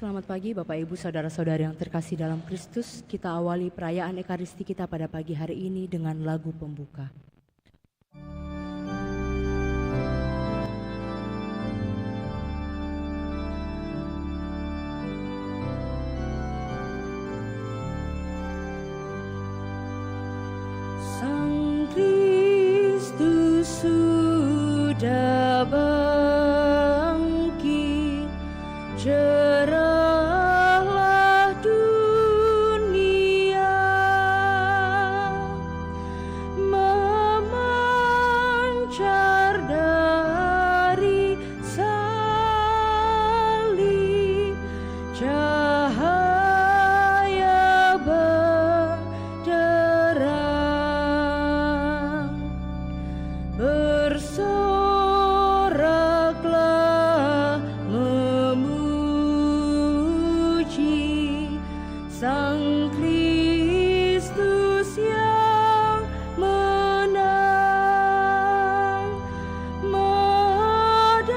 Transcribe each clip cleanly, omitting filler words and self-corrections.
Selamat pagi Bapak Ibu Saudara-saudari yang terkasih dalam Kristus. Kita awali perayaan Ekaristi kita pada pagi hari ini dengan lagu pembuka. Sang Kristus sudah bangkit, cerahlah dunia, memancar dari salib, cahaya benderang, bersoraklah memuji Sang Kristus yang menang, medahkan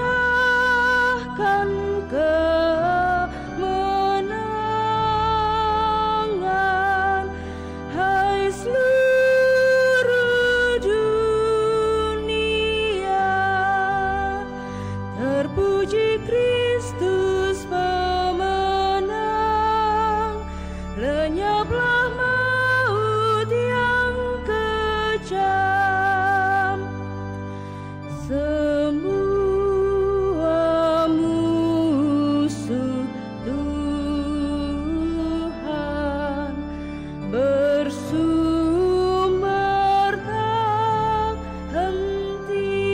kemenangan, hai seluruh dunia. Terpuji Kristus pemenang, lenyaplah maut yang kejam. Semua musuh Tuhan bersumber tak henti,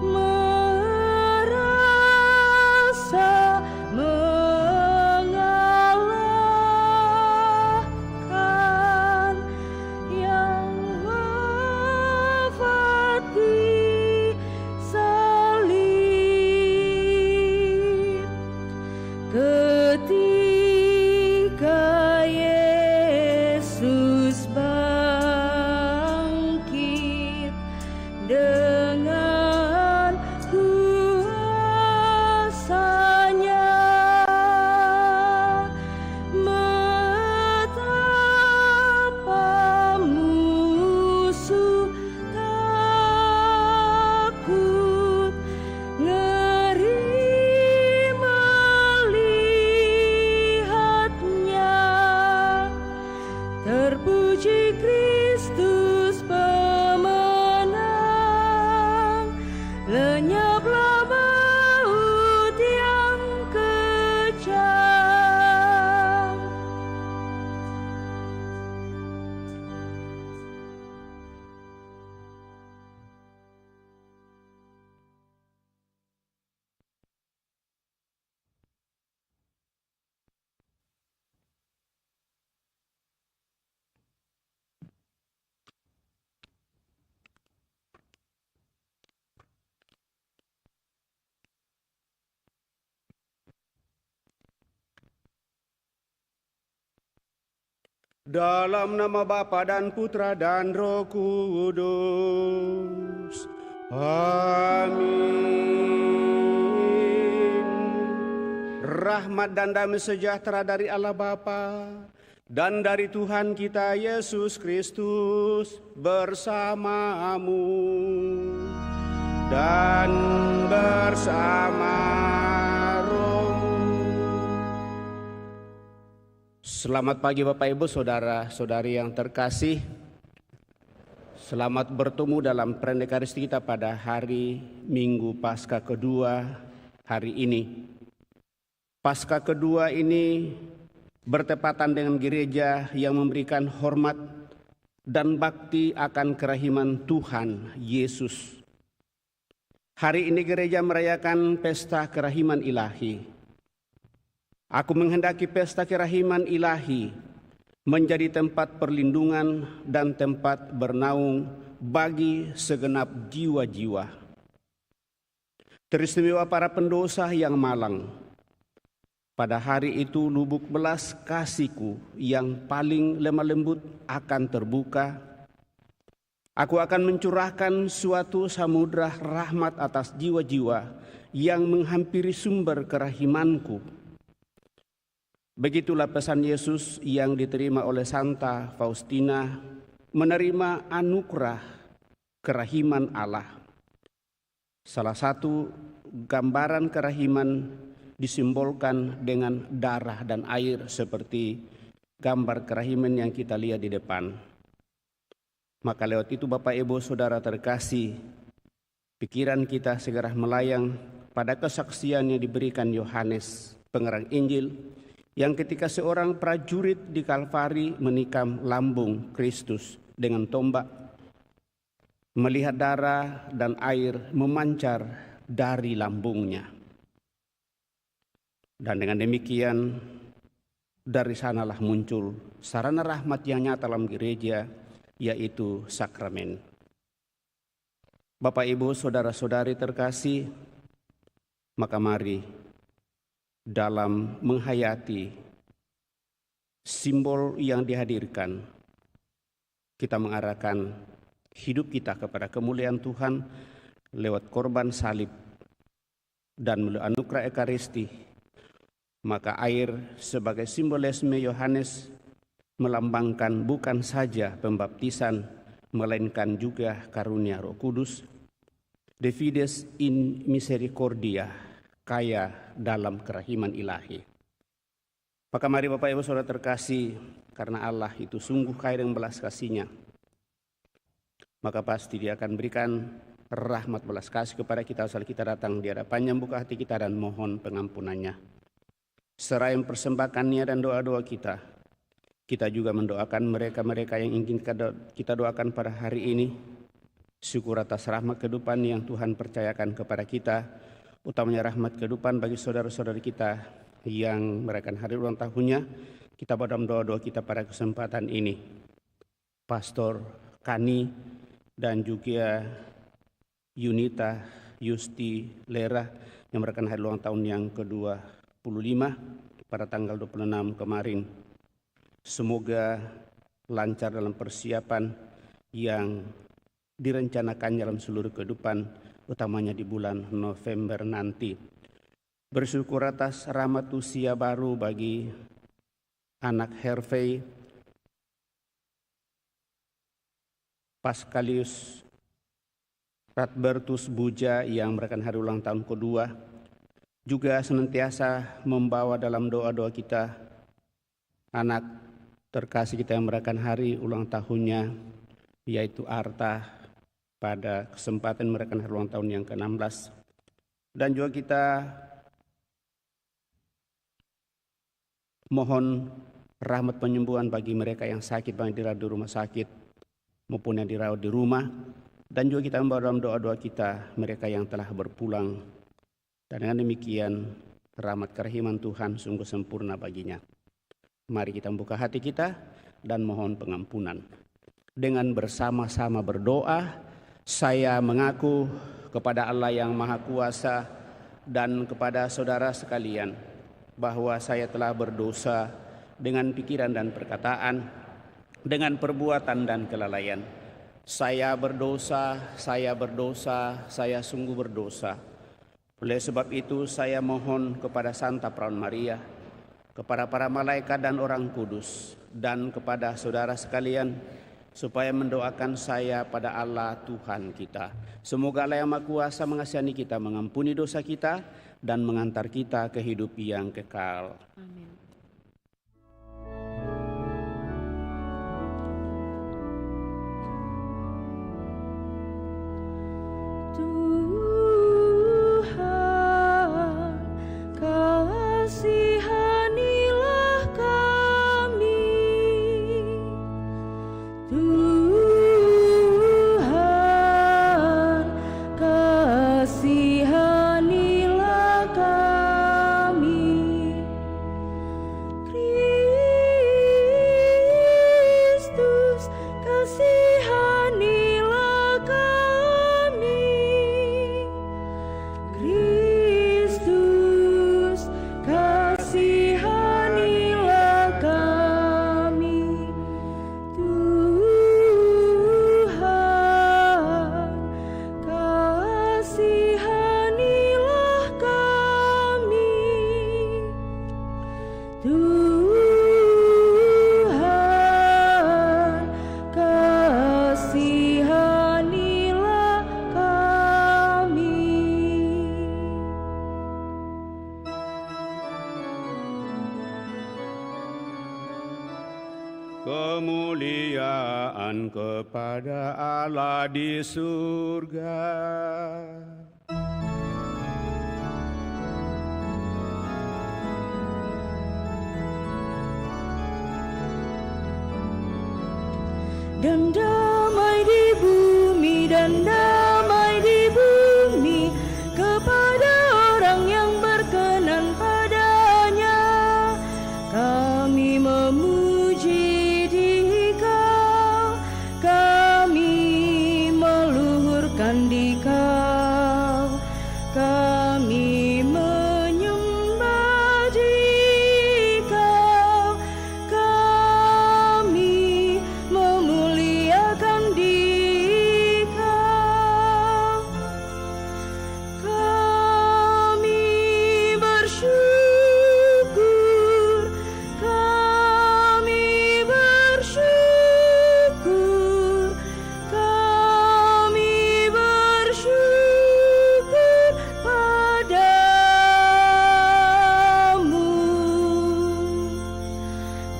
merasa mengalahkan yang wafat di salib. Ketika Yesus bangkit dengan kuasa-Nya, betapa musuh takut, ngeri melihatnya. Terpuji Kristus pemenang, lenyaplah maut yang kejam. Dalam nama Bapa dan Putra dan Roh Kudus. Amin. Rahmat dan damai sejahtera dari Allah Bapa dan dari Tuhan kita Yesus Kristus bersamamu dan bersama rohmu. Selamat pagi Bapak Ibu Saudara-saudari yang terkasih. Selamat bertemu dalam perayaan Ekaristi kita pada hari Minggu Paskah kedua hari ini. Paskah kedua ini bertepatan dengan gereja yang memberikan hormat dan bakti akan kerahiman Tuhan Yesus. Hari ini gereja merayakan pesta kerahiman ilahi. Aku menghendaki pesta kerahiman ilahi menjadi tempat perlindungan dan tempat bernaung bagi segenap jiwa-jiwa. Teristimewa para pendosa yang malang. Pada hari itu lubuk belas kasihku yang paling lemah lembut akan terbuka. Aku akan mencurahkan suatu samudra rahmat atas jiwa-jiwa yang menghampiri sumber kerahimanku. Begitulah pesan Yesus yang diterima oleh Santa Faustina, menerima anugerah kerahiman Allah. Salah satu gambaran kerahiman disimbolkan dengan darah dan air seperti gambar kerahiman yang kita lihat di depan. Maka lewat itu Bapak Ibu Saudara terkasih, pikiran kita segera melayang pada kesaksian yang diberikan Yohanes pengarang Injil, yang ketika seorang prajurit di Kalvari menikam lambung Kristus dengan tombak, melihat darah dan air memancar dari lambungnya. Dan dengan demikian dari sanalah muncul sarana rahmat yang nyata dalam gereja, yaitu sakramen. Bapak Ibu Saudara-saudari terkasih, maka mari dalam menghayati simbol yang dihadirkan, kita mengarahkan hidup kita kepada kemuliaan Tuhan lewat korban salib dan melalui anugerah Ekaristi. Maka air sebagai simbolisme Yohanes melambangkan bukan saja pembaptisan, melainkan juga karunia Roh Kudus. De fides in misericordia, kaya dalam kerahiman ilahi. Maka mari Bapak Ibu Saudara terkasih, karena Allah itu sungguh kaya dengan belas kasih-Nya, maka pasti Dia akan berikan rahmat belas kasih kepada kita asal kita datang di hadapan-Nya, buka hati kita dan mohon pengampunan-Nya. Selain persembahkannya dan doa-doa kita, kita juga mendoakan mereka-mereka yang ingin kita doakan pada hari ini. Syukur atas rahmat kehidupan yang Tuhan percayakan kepada kita, utamanya rahmat kehidupan bagi saudara-saudari kita yang merayakan hari ulang tahunnya. Kita pada doa-doa kita pada kesempatan ini. Pastor Kani dan juga Yunita Yusti Lera yang merayakan hari ulang tahun yang ke-25 pada tanggal 26 kemarin. Semoga lancar dalam persiapan yang direncanakan dalam seluruh kehidupan, utamanya di bulan November nanti. Bersyukur atas rahmat usia baru bagi anak Hervey Pascalius Radbertus Buja yang merayakan hari ulang tahun kedua, juga senantiasa membawa dalam doa-doa kita anak terkasih kita yang merayakan hari ulang tahunnya, yaitu Arta, pada kesempatan merayakan hari ulang tahun yang ke-16. Dan juga kita mohon rahmat penyembuhan bagi mereka yang sakit, baik dirawat di rumah sakit maupun yang dirawat di rumah. Dan juga kita membawa dalam doa-doa kita mereka yang telah berpulang. Dan dengan demikian rahmat kerahiman Tuhan sungguh sempurna baginya. Mari kita membuka hati kita dan mohon pengampunan. Dengan bersama-sama berdoa, saya mengaku kepada Allah yang Maha Kuasa dan kepada saudara sekalian bahwa saya telah berdosa dengan pikiran dan perkataan, dengan perbuatan dan kelalaian. Saya berdosa, saya sungguh berdosa. Oleh sebab itu saya mohon kepada Santa Perawan Maria, kepada para malaikat dan orang kudus, dan kepada saudara sekalian, supaya mendoakan saya pada Allah Tuhan kita. Semoga Allah yang Maha Kuasa mengasihani kita, mengampuni dosa kita, dan mengantar kita ke hidup yang kekal. Amin. Kasihanilah kami, dan kepada Allah di surga. Dan damai di bumi, dan damai di bumi kepada orang yang berkenan padanya. Kami memuji Dikau, kami meluhurkan Dikau, kami menyembah Dikau, kami memuliakan Dikau, kami bersyukur, kami bersyukur, kami bersyukur padamu.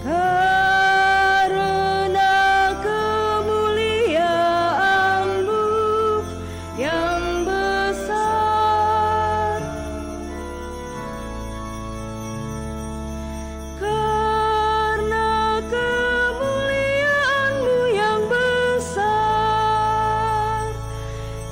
Karena kemuliaan-Mu yang besar, karena kemuliaan-Mu yang besar,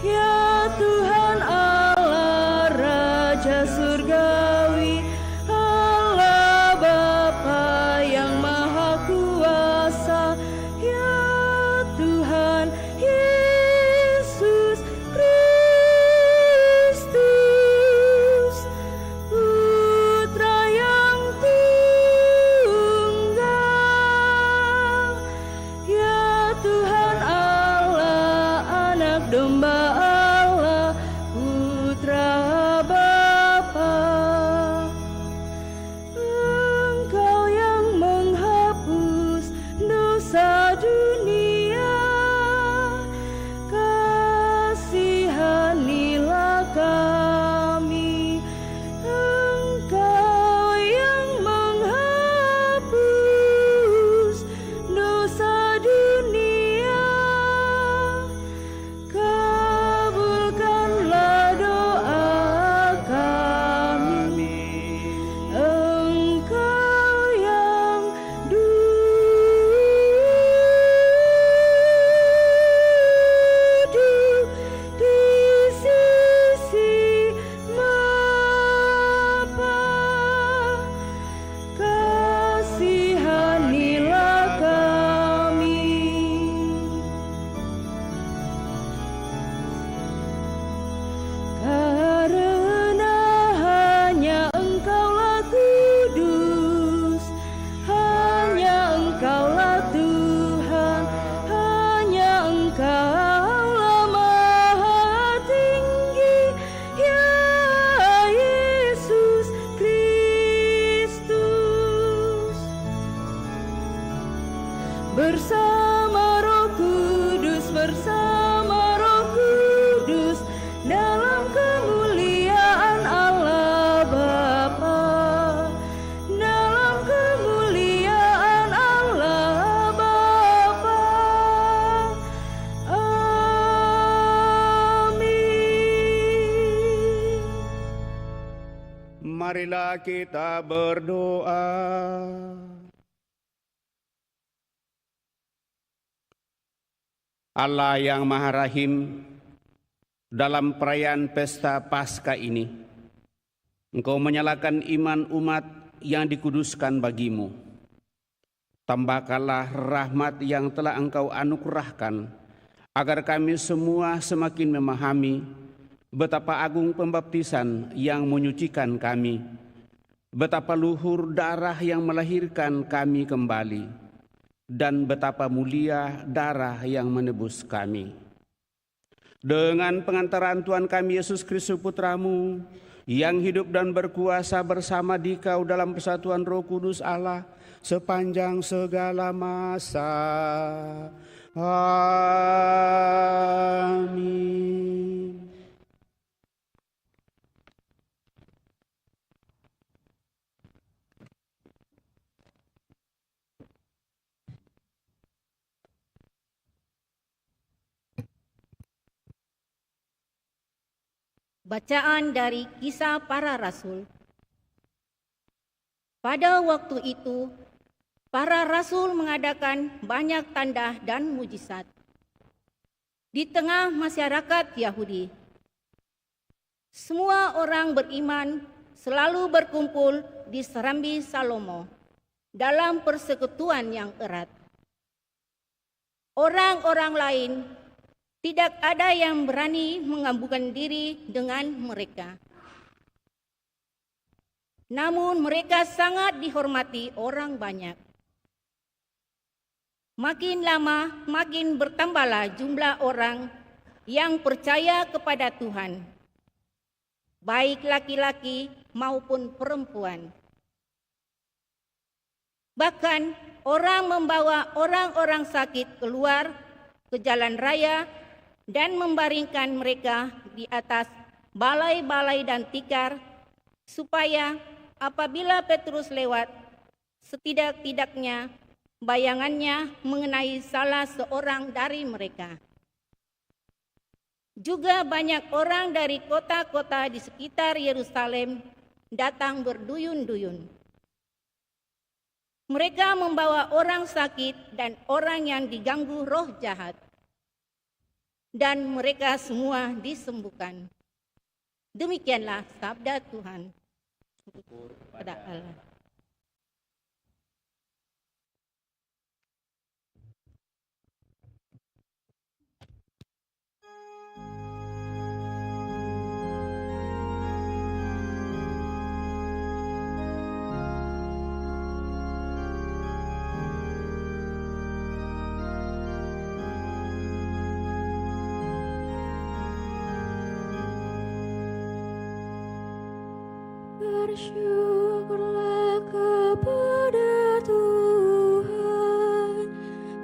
ya Tuhan Allah Raja Surgawi, Allah Bapa yang Maha Kuasa, ya Tuhan Yesus Kristus, Putra yang tunggal, ya Tuhan Allah, Anak Domba Allah, Putra Bapa. Engkau yang menghapus dosa dunia, kasihanilah kami. Engkau yang menghapus dosa dunia, kabulkanlah doa kami. Engkau yang duduk di sisi Bapa, kasihanilah kami. Karena hanya Engkaulah kudus, hanya Engkaulah Tuhan, hanya Engkaulah Maha Tinggi, ya Yesus Kristus. Bersama Roh Kudus, bersama Roh Kudus, dalam kemuliaan Allah Bapa, dalam kemuliaan Allah Bapa. Amin. Marilah kita berdoa. Allah yang Maha Rahim, dalam perayaan pesta Paskah ini, Engkau menyalakan iman umat yang dikuduskan bagimu. Tambahkanlah rahmat yang telah Engkau anugerahkan, agar kami semua semakin memahami betapa agung pembaptisan yang menyucikan kami, betapa luhur darah yang melahirkan kami kembali, dan betapa mulia darah yang menebus kami. Dengan pengantaran Tuhan kami Yesus Kristus Putramu, yang hidup dan berkuasa bersama Dikau dalam persatuan Roh Kudus Allah sepanjang segala masa. Amin. Bacaan dari Kisah Para Rasul. Pada waktu itu, para rasul mengadakan banyak tanda dan mujizat di tengah masyarakat Yahudi. Semua orang beriman selalu berkumpul di serambi Salomo dalam persekutuan yang erat. Orang-orang lain tidak ada yang berani menggabungkan diri dengan mereka. Namun mereka sangat dihormati orang banyak. Makin lama makin bertambahlah jumlah orang yang percaya kepada Tuhan, baik laki-laki maupun perempuan. Bahkan orang membawa orang-orang sakit keluar ke jalan raya dan membaringkan mereka di atas balai-balai dan tikar, supaya apabila Petrus lewat, setidak-tidaknya bayangannya mengenai salah seorang dari mereka. Juga banyak orang dari kota-kota di sekitar Yerusalem datang berduyun-duyun. Mereka membawa orang sakit dan orang yang diganggu roh jahat, dan mereka semua disembuhkan. Demikianlah sabda Tuhan. Pada Allah. Bersyukurlah kepada Tuhan,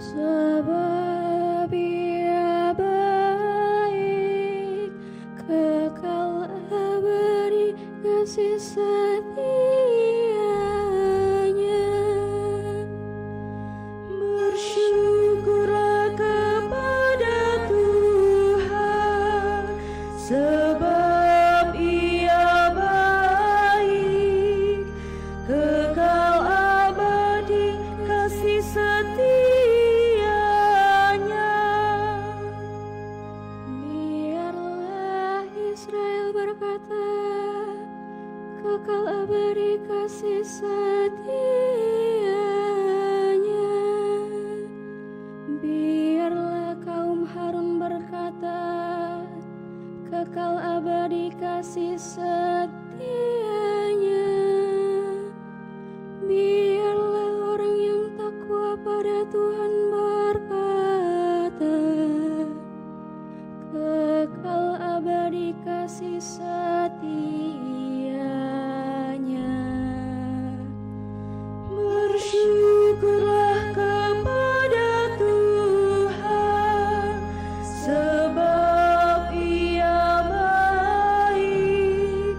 sebab Ia baik, kekal abadi kasih setia-Nya. Bersyukurlah kepada Tuhan, sebab Ia baik, kekal abadi kasih setia-Nya. Biarlah Israel berkata, kekal abadi kasih setia-Nya. Biarlah kaum Harun berkata, kekal abadi kasih setia-Nya. Biarlah orang yang takwa pada Tuhan berkata, kekal abadi kasih setia-Nya. Bersyukurlah kepada Tuhan, sebab Ia baik,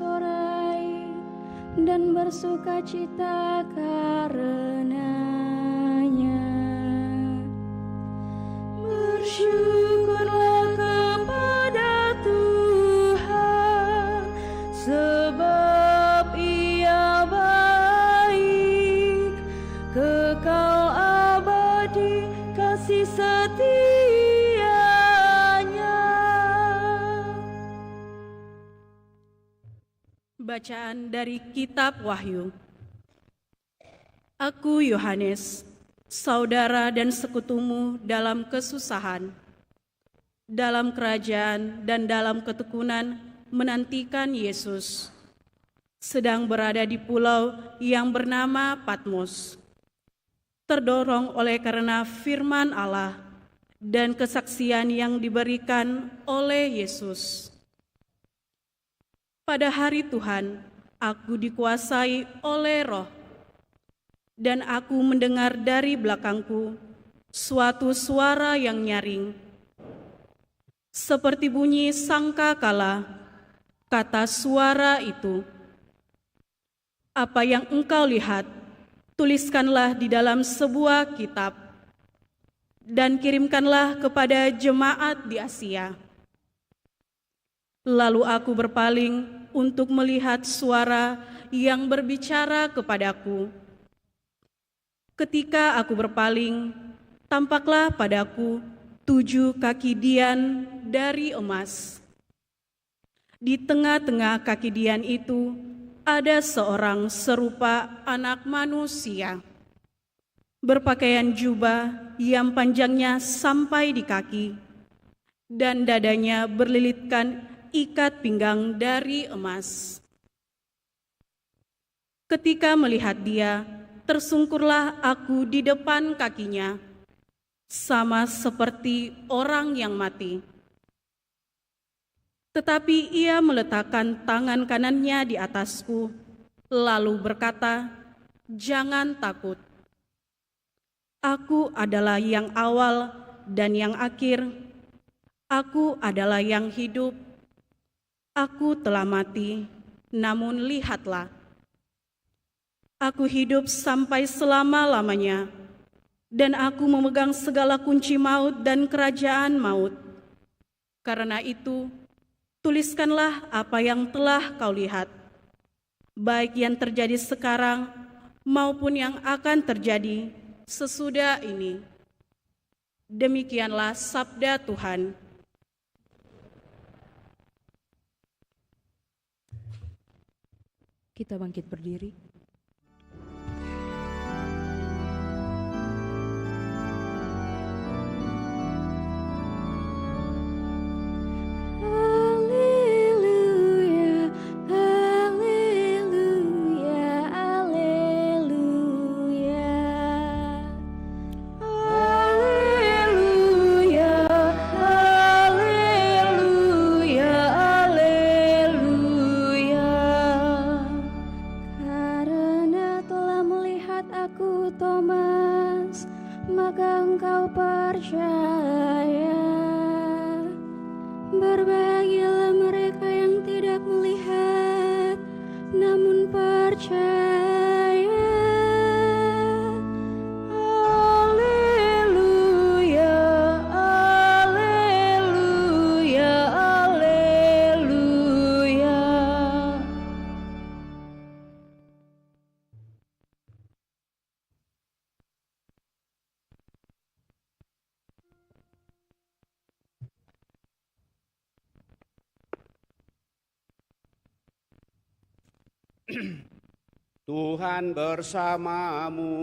bersorak-sorai dan bersukacita karenanya. Bersyukurlah kepada Tuhan, sebab Ia baik, kekal abadi kasih setianya. Bacaan dari Kitab Wahyu. Aku Yohanes, saudara dan sekutumu dalam kesusahan, dalam kerajaan dan dalam ketekunan menantikan Yesus, sedang berada di pulau yang bernama Patmos, terdorong oleh karena firman Allah dan kesaksian yang diberikan oleh Yesus. Pada hari Tuhan, aku dikuasai oleh Roh, dan aku mendengar dari belakangku suatu suara yang nyaring, seperti bunyi sangkakala. Kata suara itu, "Apa yang engkau lihat, tuliskanlah di dalam sebuah kitab, dan kirimkanlah kepada jemaat di Asia." Lalu aku berpaling untuk melihat suara yang berbicara kepadaku. Ketika aku berpaling, tampaklah padaku 7 kaki dian dari emas. Di tengah-tengah kaki dian itu ada seorang serupa anak manusia, berpakaian jubah yang panjangnya sampai di kaki, dan dadanya berlilitkan ikat pinggang dari emas. Ketika melihat dia, tersungkurlah aku di depan kakinya, sama seperti orang yang mati. Tetapi ia meletakkan tangan kanannya di atasku, lalu berkata, "Jangan takut. Aku adalah yang awal dan yang akhir. Aku adalah yang hidup. Aku telah mati, namun lihatlah. Aku hidup sampai selama-lamanya, dan aku memegang segala kunci maut dan kerajaan maut. Karena itu, tuliskanlah apa yang telah kau lihat, baik yang terjadi sekarang maupun yang akan terjadi sesudah ini." Demikianlah sabda Tuhan. Kita bangkit berdiri. Haleluya, haleluya, haleluya. Haleluya, haleluya, haleluya. Karena telah melihat aku, Thomas, maka engkau percaya. Berbahagialah mereka yang tidak melihat, namun percaya. Haleluya, haleluya, haleluya. Tuhan bersamamu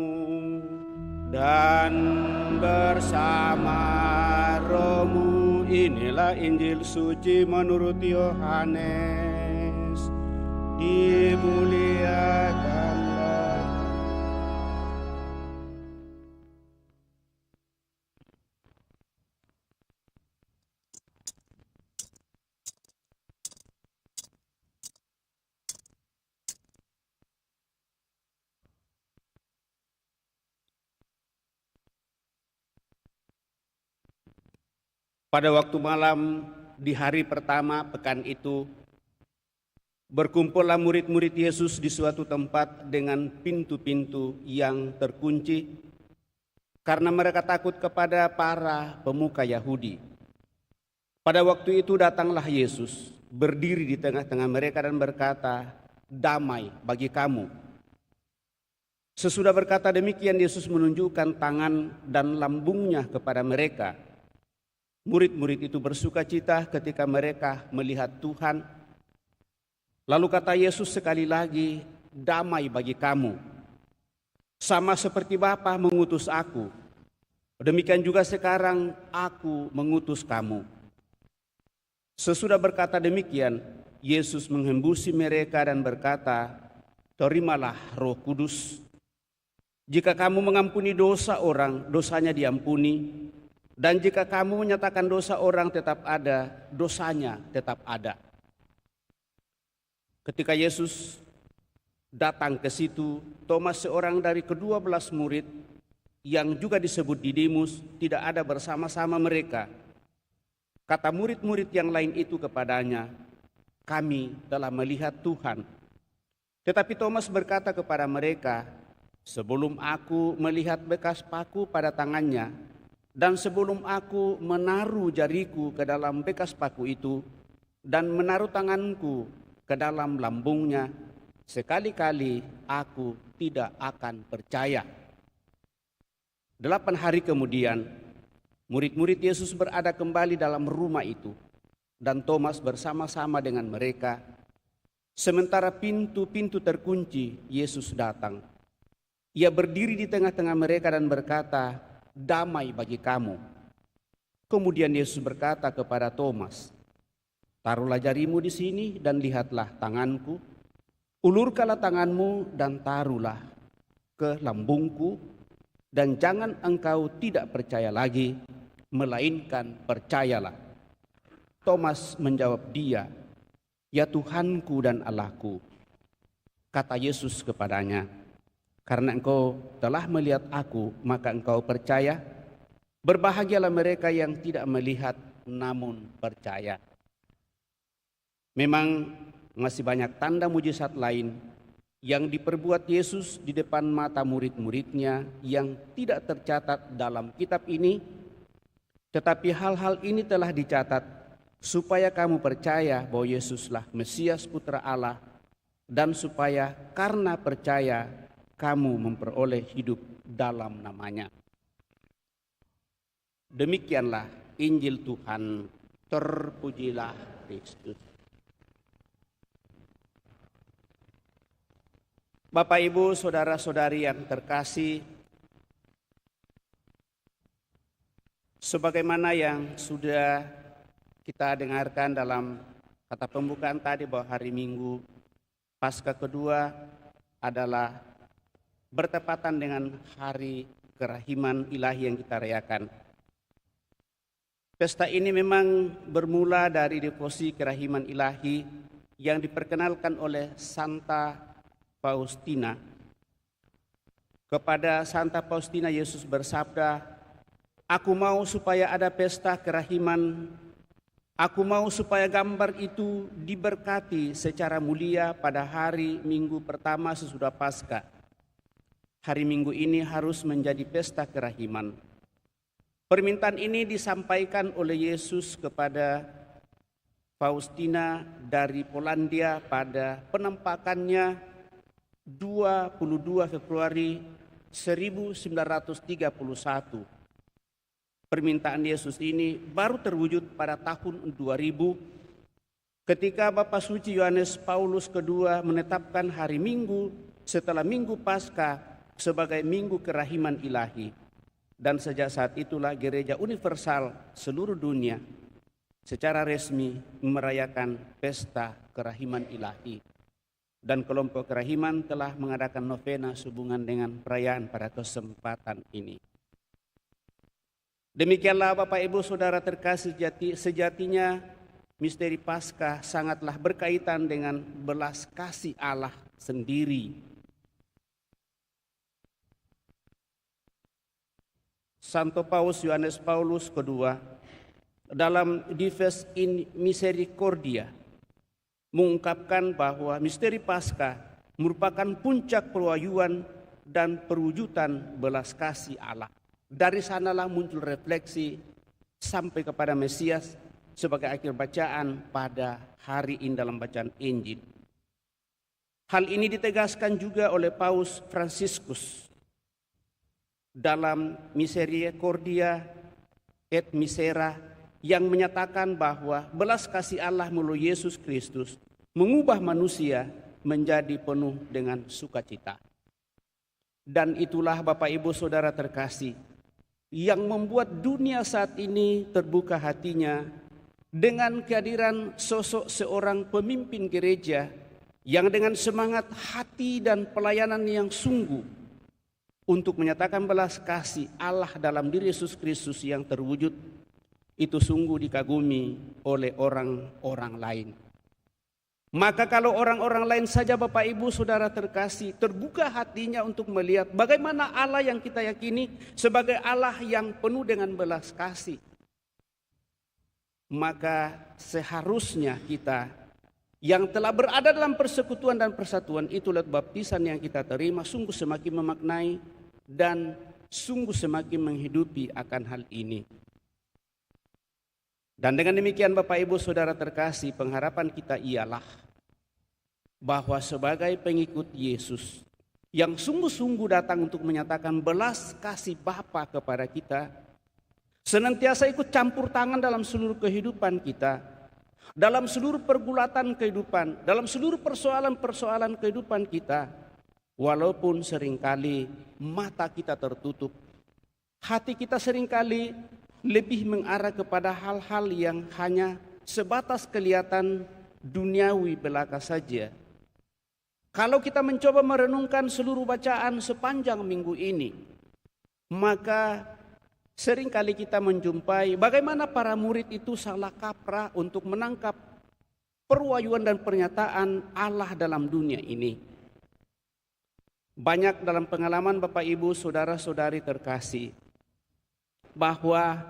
dan bersama rohmu. Inilah Injil suci menurut Yohanes. Dimuliakanlah. Pada waktu malam di hari pertama pekan itu, Berkumpullah murid-murid Yesus di suatu tempat dengan pintu-pintu yang terkunci karena mereka takut kepada para pemuka Yahudi. Pada waktu itu datanglah Yesus, berdiri di tengah-tengah mereka dan berkata, "Damai bagi kamu." Sesudah berkata demikian, Yesus menunjukkan tangan dan lambungnya kepada mereka. Murid-murid itu bersukacita ketika mereka melihat Tuhan. Lalu kata Yesus sekali lagi, "Damai bagi kamu. Sama seperti Bapa mengutus aku, demikian juga sekarang aku mengutus kamu." Sesudah berkata demikian, Yesus menghembusi mereka dan berkata, "Terimalah Roh Kudus. Jika kamu mengampuni dosa orang, dosanya diampuni. Dan jika kamu menyatakan dosa orang tetap ada, dosanya tetap ada." Ketika Yesus datang ke situ, Thomas, seorang dari ke-12 murid yang juga disebut Didimus, tidak ada bersama-sama mereka. Kata murid-murid yang lain itu kepadanya, "Kami telah melihat Tuhan." Tetapi Thomas berkata kepada mereka, "Sebelum aku melihat bekas paku pada tangannya, dan sebelum aku menaruh jariku ke dalam bekas paku itu, dan menaruh tanganku ke dalam lambungnya, sekali-kali aku tidak akan percaya." 8 hari kemudian, murid-murid Yesus berada kembali dalam rumah itu, dan Thomas bersama-sama dengan mereka. Sementara pintu-pintu terkunci, Yesus datang. Ia berdiri di tengah-tengah mereka dan berkata, "Damai bagi kamu." Kemudian Yesus berkata kepada Thomas, "Taruhlah jarimu di sini dan lihatlah tanganku. Ulurkanlah tanganmu dan taruhlah ke lambungku. Dan jangan engkau tidak percaya lagi, melainkan percayalah." Thomas menjawab dia, "Ya Tuhanku dan Allahku." Kata Yesus kepadanya, "Karena engkau telah melihat aku, maka engkau percaya. Berbahagialah mereka yang tidak melihat namun percaya." Memang masih banyak tanda mujizat lain yang diperbuat Yesus di depan mata murid-muridnya yang tidak tercatat dalam kitab ini, tetapi hal-hal ini telah dicatat supaya kamu percaya bahwa Yesuslah Mesias Putra Allah, dan supaya karena percaya kamu memperoleh hidup dalam namanya. Demikianlah Injil Tuhan. Terpujilah Kristus. Bapak, Ibu, saudara-saudari yang terkasih, sebagaimana yang sudah kita dengarkan dalam kata pembukaan tadi, bahwa hari Minggu Paskah kedua adalah bertepatan dengan hari kerahiman ilahi yang kita rayakan. Pesta ini memang bermula dari devosi kerahiman ilahi yang diperkenalkan oleh Santa Faustina. Kepada Santa Faustina Yesus bersabda, "Aku mau supaya ada pesta kerahiman. Aku mau supaya gambar itu diberkati secara mulia pada hari Minggu pertama sesudah Paskah. Hari Minggu ini harus menjadi pesta kerahiman." Permintaan ini disampaikan oleh Yesus kepada Faustina dari Polandia pada penampakannya 22 Februari 1931. Permintaan Yesus ini baru terwujud pada tahun 2000 ketika Bapak Suci Yohanes Paulus II menetapkan hari Minggu setelah Minggu Paskah sebagai Minggu Kerahiman Ilahi. Dan sejak saat itulah Gereja Universal seluruh dunia secara resmi merayakan pesta kerahiman ilahi. Dan kelompok kerahiman telah mengadakan novena sehubungan dengan perayaan pada kesempatan ini. Demikianlah Bapak Ibu Saudara terkasih, sejatinya misteri Paskah sangatlah berkaitan dengan belas kasih Allah sendiri. Santo Paus Yohanes Paulus II dalam Dives in Misericordia mengungkapkan bahwa misteri Paskah merupakan puncak perwayuan dan perwujudan belas kasih Allah. Dari sanalah muncul refleksi sampai kepada Mesias sebagai akhir bacaan pada hari ini dalam bacaan Injil. Hal ini ditegaskan juga oleh Paus Fransiskus dalam Misericordia et Misera yang menyatakan bahwa belas kasih Allah melalui Yesus Kristus mengubah manusia menjadi penuh dengan sukacita. Dan itulah Bapak Ibu Saudara terkasih yang membuat dunia saat ini terbuka hatinya dengan kehadiran sosok seorang pemimpin gereja yang dengan semangat hati dan pelayanan yang sungguh untuk menyatakan belas kasih Allah dalam diri Yesus Kristus yang terwujud, itu sungguh dikagumi oleh orang-orang lain. Maka kalau orang-orang lain saja Bapak Ibu Saudara terkasih terbuka hatinya untuk melihat bagaimana Allah yang kita yakini sebagai Allah yang penuh dengan belas kasih, maka seharusnya kita yang telah berada dalam persekutuan dan persatuan itu lewat baptisan yang kita terima sungguh semakin memaknai dan sungguh semakin menghidupi akan hal ini. Dan dengan demikian Bapak Ibu Saudara terkasih, pengharapan kita ialah bahwa sebagai pengikut Yesus yang sungguh-sungguh datang untuk menyatakan belas kasih Bapa kepada kita, senantiasa ikut campur tangan dalam seluruh kehidupan kita, dalam seluruh pergulatan kehidupan, dalam seluruh persoalan-persoalan kehidupan kita, walaupun seringkali mata kita tertutup, hati kita seringkali lebih mengarah kepada hal-hal yang hanya sebatas kelihatan duniawi belaka saja. Kalau kita mencoba merenungkan seluruh bacaan sepanjang minggu ini, maka seringkali kita menjumpai bagaimana para murid itu salah kaprah untuk menangkap perwayuan dan pernyataan Allah dalam dunia ini. Banyak dalam pengalaman Bapak Ibu Saudara-saudari terkasih, bahwa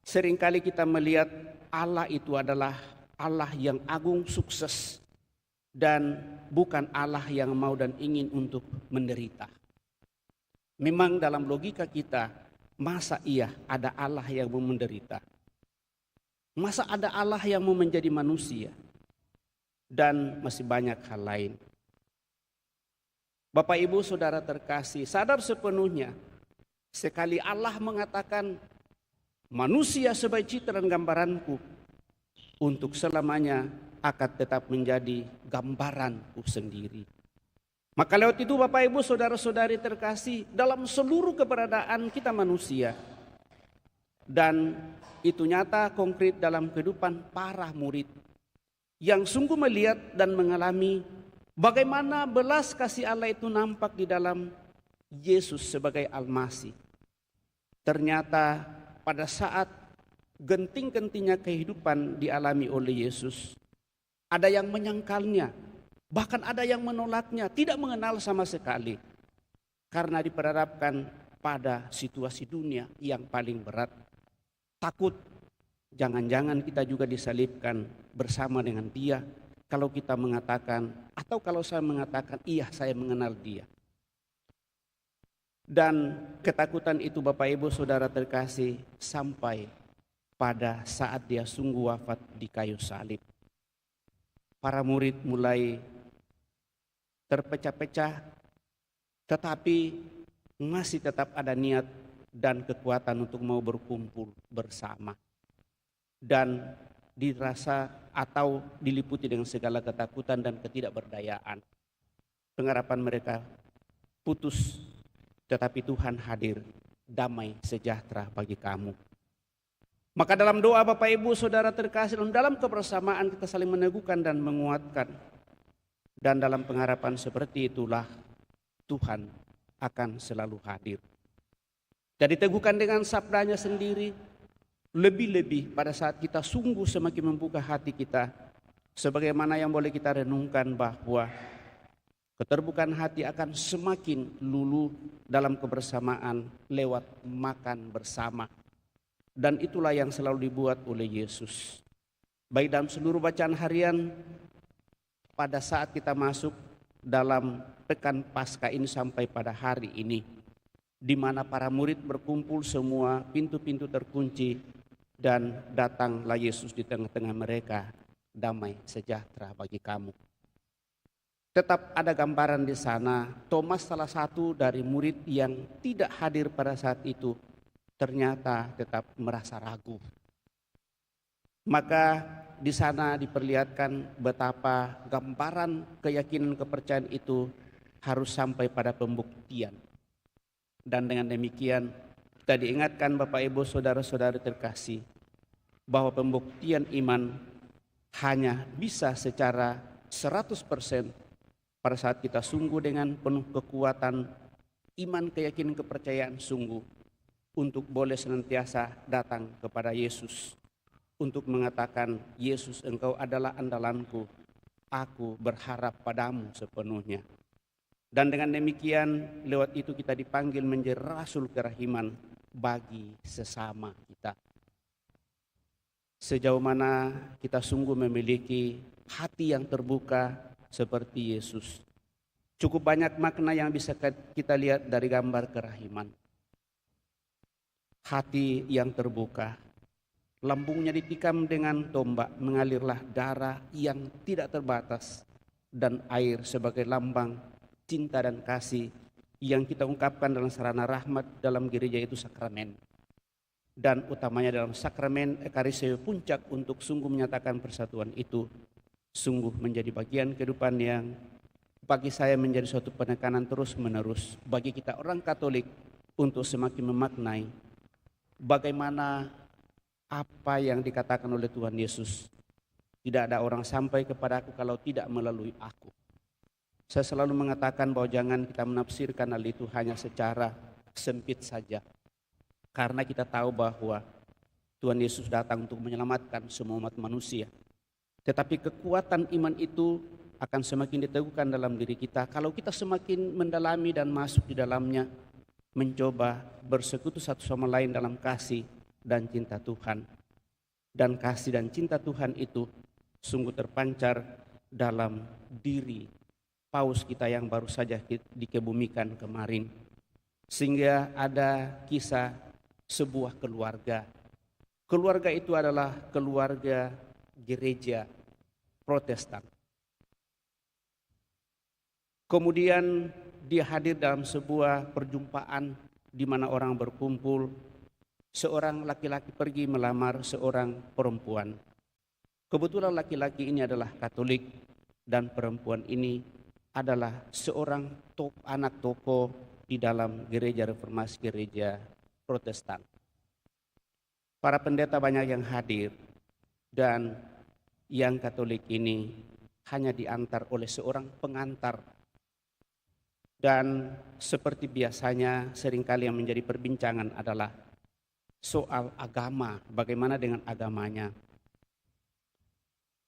seringkali kita melihat Allah itu adalah Allah yang agung sukses dan bukan Allah yang mau dan ingin untuk menderita. Memang dalam logika kita, masa iya ada Allah yang mau menderita? Masa ada Allah yang mau menjadi manusia? Dan masih banyak hal lain. Bapak Ibu Saudara terkasih, sadar sepenuhnya sekali Allah mengatakan manusia sebagai citra dan gambaranku, untuk selamanya akan tetap menjadi gambaranku sendiri. Maka lewat itu Bapak Ibu Saudara-saudari terkasih, dalam seluruh keberadaan kita manusia, dan itu nyata konkret dalam kehidupan para murid yang sungguh melihat dan mengalami bagaimana belas kasih Allah itu nampak di dalam Yesus sebagai Al-Masih. Ternyata pada saat genting-gentingnya kehidupan dialami oleh Yesus, ada yang menyangkalnya, bahkan ada yang menolaknya, tidak mengenal sama sekali, karena diperhadapkan pada situasi dunia yang paling berat. Takut jangan-jangan kita juga disalibkan bersama dengan dia kalau kita mengatakan, atau kalau saya mengatakan iya saya mengenal dia. Dan ketakutan itu Bapak Ibu Saudara terkasih sampai pada saat dia sungguh wafat di kayu salib. Para murid mulai terpecah-pecah, tetapi masih tetap ada niat dan kekuatan untuk mau berkumpul bersama. Dan dirasa atau diliputi dengan segala ketakutan dan ketidakberdayaan. Pengharapan mereka putus, tetapi Tuhan hadir, damai sejahtera bagi kamu. Maka dalam doa Bapak Ibu Saudara terkasih, dalam kebersamaan kita saling meneguhkan dan menguatkan. Dan dalam pengharapan seperti itulah Tuhan akan selalu hadir. Dan diteguhkan dengan sabdanya sendiri, lebih-lebih pada saat kita sungguh semakin membuka hati kita, sebagaimana yang boleh kita renungkan bahwa keterbukaan hati akan semakin luluh dalam kebersamaan lewat makan bersama. Dan itulah yang selalu dibuat oleh Yesus. Baik dalam seluruh bacaan harian pada saat kita masuk dalam pekan Paskah ini sampai pada hari ini, di mana para murid berkumpul semua, pintu-pintu terkunci, dan datanglah Yesus di tengah-tengah mereka, damai sejahtera bagi kamu. Tetap ada gambaran di sana, Thomas salah satu dari murid yang tidak hadir pada saat itu, ternyata tetap merasa ragu. Maka di sana diperlihatkan betapa gambaran keyakinan kepercayaan itu harus sampai pada pembuktian. Dan dengan demikian kita diingatkan Bapak Ibu saudara-saudara terkasih bahwa pembuktian iman hanya bisa secara 100% pada saat kita sungguh dengan penuh kekuatan iman, keyakinan, kepercayaan sungguh untuk boleh senantiasa datang kepada Yesus, untuk mengatakan, Yesus, Engkau adalah andalanku, aku berharap padamu sepenuhnya. Dan dengan demikian lewat itu kita dipanggil menjadi rasul kerahiman bagi sesama kita. Sejauh mana kita sungguh memiliki hati yang terbuka seperti Yesus. Cukup banyak makna yang bisa kita lihat dari gambar kerahiman. Hati yang terbuka, lambungnya ditikam dengan tombak, mengalirlah darah yang tidak terbatas, dan air sebagai lambang cinta dan kasih yang kita ungkapkan dalam sarana rahmat dalam gereja itu sakramen. Dan utamanya dalam sakramen Ekaristia puncak untuk sungguh menyatakan persatuan itu, sungguh menjadi bagian kehidupan yang bagi saya menjadi suatu penekanan terus menerus bagi kita orang Katolik untuk semakin memaknai bagaimana apa yang dikatakan oleh Tuhan Yesus, tidak ada orang sampai kepadaku kalau tidak melalui aku. Saya selalu mengatakan bahwa jangan kita menafsirkan hal itu hanya secara sempit saja. Karena kita tahu bahwa Tuhan Yesus datang untuk menyelamatkan semua umat manusia. Tetapi kekuatan iman itu akan semakin diteguhkan dalam diri kita kalau kita semakin mendalami dan masuk di dalamnya, mencoba bersekutu satu sama lain dalam kasih dan cinta Tuhan. Dan kasih dan cinta Tuhan itu sungguh terpancar dalam diri Paus kita yang baru saja dikebumikan kemarin. Sehingga ada kisah sebuah keluarga. Keluarga itu adalah keluarga gereja Protestan. Kemudian dia hadir dalam sebuah perjumpaan di mana orang berkumpul. Seorang laki-laki pergi melamar seorang perempuan. Kebetulan laki-laki ini adalah Katolik dan perempuan ini adalah seorang anak tokoh di dalam gereja reformasi, gereja Protestan. Para pendeta banyak yang hadir dan yang Katolik ini hanya diantar oleh seorang pengantar. Dan seperti biasanya seringkali yang menjadi perbincangan adalah soal agama, bagaimana dengan agamanya.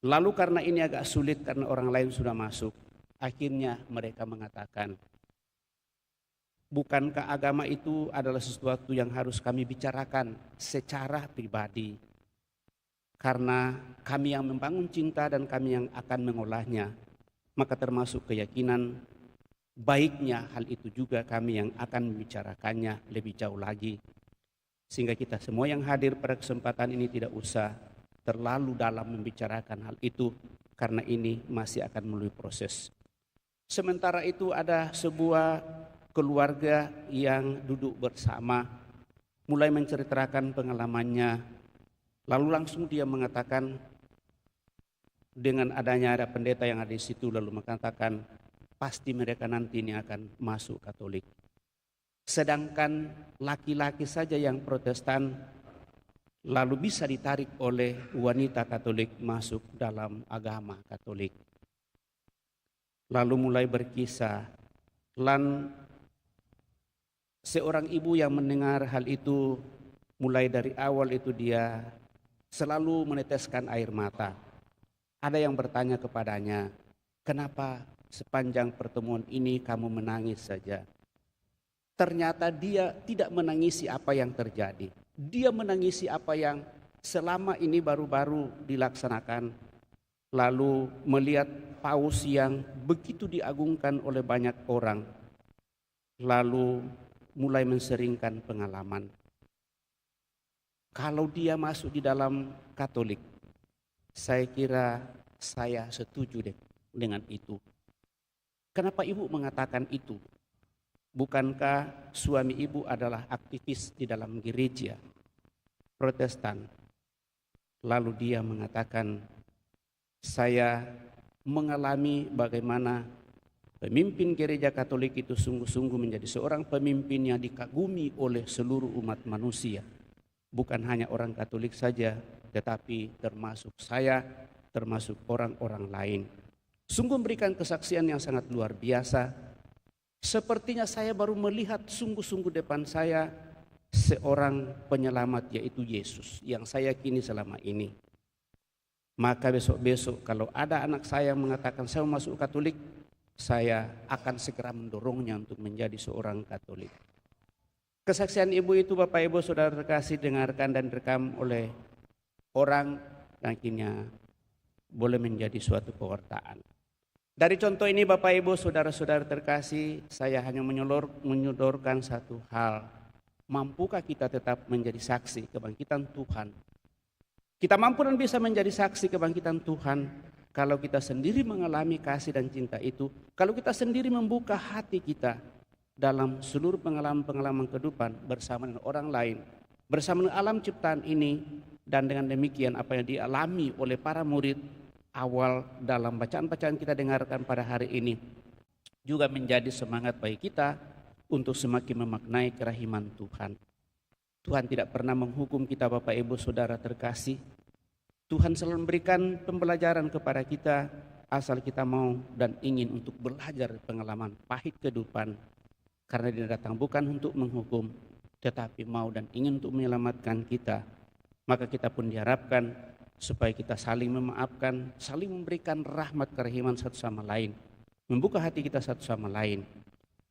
Lalu karena ini agak sulit karena orang lain sudah masuk, akhirnya mereka mengatakan, bukankah agama itu adalah sesuatu yang harus kami bicarakan secara pribadi? Karena kami yang membangun cinta dan kami yang akan mengolahnya, maka termasuk keyakinan, baiknya hal itu juga kami yang akan membicarakannya lebih jauh lagi. Sehingga kita semua yang hadir pada kesempatan ini tidak usah terlalu dalam membicarakan hal itu, karena ini masih akan melalui proses. Sementara itu ada sebuah keluarga yang duduk bersama, mulai menceritakan pengalamannya, lalu langsung dia mengatakan, dengan adanya ada pendeta yang ada di situ, lalu mengatakan, pasti mereka nanti ini akan masuk Katolik. Sedangkan laki-laki saja yang Protestan lalu bisa ditarik oleh wanita Katolik masuk dalam agama Katolik. Lalu mulai berkisah, seorang ibu yang mendengar hal itu, mulai dari awal itu dia selalu meneteskan air mata. Ada yang bertanya kepadanya, kenapa sepanjang pertemuan ini kamu menangis saja? Ternyata dia tidak menangisi apa yang terjadi. Dia menangisi apa yang selama ini baru-baru dilaksanakan. lalu melihat paus yang begitu diagungkan oleh banyak orang, lalu mulai menseringkan pengalaman. Kalau dia masuk di dalam Katolik, saya kira saya setuju dengan itu. Kenapa ibu mengatakan itu? Bukankah suami ibu adalah aktivis di dalam gereja Protestan? Lalu dia mengatakan, saya mengalami bagaimana pemimpin gereja Katolik itu sungguh-sungguh menjadi seorang pemimpin yang dikagumi oleh seluruh umat manusia. Bukan hanya orang Katolik saja, tetapi termasuk saya, termasuk orang-orang lain. Sungguh memberikan kesaksian yang sangat luar biasa. Sepertinya saya baru melihat sungguh-sungguh depan saya seorang penyelamat, yaitu Yesus yang saya yakini selama ini. Maka besok-besok kalau ada anak saya mengatakan saya mau masuk Katolik, saya akan segera mendorongnya untuk menjadi seorang Katolik. Kesaksian ibu itu, Bapak Ibu Saudara terkasih, dengarkan dan rekam oleh orang yang akhirnya boleh menjadi suatu pewartaan. Dari contoh ini Bapak Ibu Saudara-saudara terkasih, saya hanya menyodorkan satu hal. Mampukah kita tetap menjadi saksi kebangkitan Tuhan? Kita mampu dan bisa menjadi saksi kebangkitan Tuhan kalau kita sendiri mengalami kasih dan cinta itu, kalau kita sendiri membuka hati kita dalam seluruh pengalaman-pengalaman kehidupan bersama dengan orang lain, bersama dengan alam ciptaan ini, dan dengan demikian apa yang dialami oleh para murid awal dalam bacaan-bacaan kita dengarkan pada hari ini juga menjadi semangat bagi kita untuk semakin memaknai kerahiman Tuhan. Tuhan tidak pernah menghukum kita, Bapak Ibu Saudara terkasih. Tuhan selalu memberikan pembelajaran kepada kita asal kita mau dan ingin untuk belajar pengalaman pahit kehidupan. Karena dia datang bukan untuk menghukum, tetapi mau dan ingin untuk menyelamatkan kita. Maka kita pun diharapkan supaya kita saling memaafkan, saling memberikan rahmat kerahiman satu sama lain, membuka hati kita satu sama lain.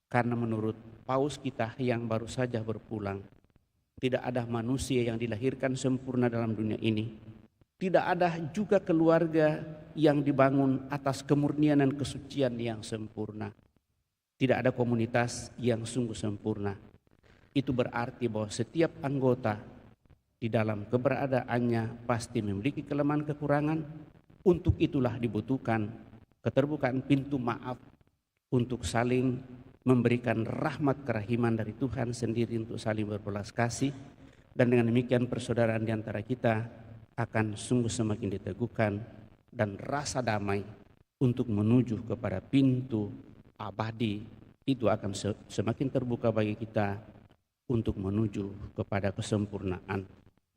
Karena menurut paus kita yang baru saja berpulang, tidak ada manusia yang dilahirkan sempurna dalam dunia ini. Tidak ada juga keluarga yang dibangun atas kemurnian dan kesucian yang sempurna. Tidak ada komunitas yang sungguh sempurna. Itu berarti bahwa setiap anggota di dalam keberadaannya pasti memiliki kelemahan kekurangan. Untuk itulah dibutuhkan keterbukaan pintu maaf untuk saling memberikan rahmat kerahiman dari Tuhan sendiri untuk saling berbelas kasih. Dan dengan demikian persaudaraan di antara kita akan sungguh semakin diteguhkan dan rasa damai untuk menuju kepada pintu abadi itu akan semakin terbuka bagi kita untuk menuju kepada kesempurnaan.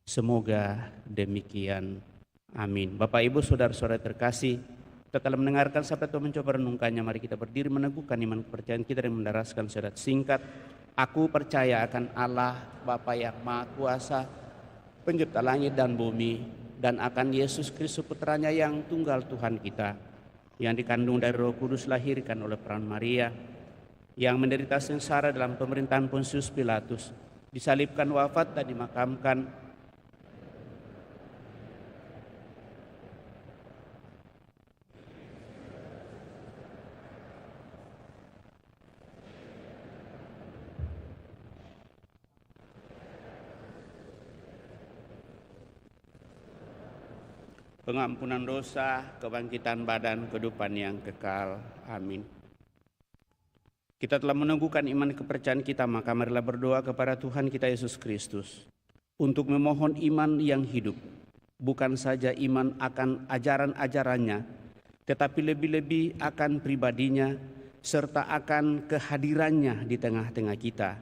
Semoga demikian. Amin. Bapak Ibu Saudara-saudara terkasih, kita telah mendengarkan sabda Tuhan, mencoba renungkannya. Mari kita berdiri meneguhkan iman kepercayaan kita dan mendaraskan syahadat singkat. Aku percaya akan Allah Bapa yang Maha Kuasa, pencipta langit dan bumi, dan akan Yesus Kristus putranya yang tunggal Tuhan kita, yang dikandung dari Roh Kudus, lahirkan oleh peran Maria, yang menderita sengsara dalam pemerintahan Pontius Pilatus, disalibkan, wafat dan dimakamkan, pengampunan dosa, kebangkitan badan, kehidupan yang kekal. Amin. Kita telah meneguhkan iman kepercayaan kita, maka marilah berdoa kepada Tuhan kita Yesus Kristus untuk memohon iman yang hidup, bukan saja iman akan ajaran-ajarannya, tetapi lebih-lebih akan pribadinya serta akan kehadirannya di tengah-tengah kita.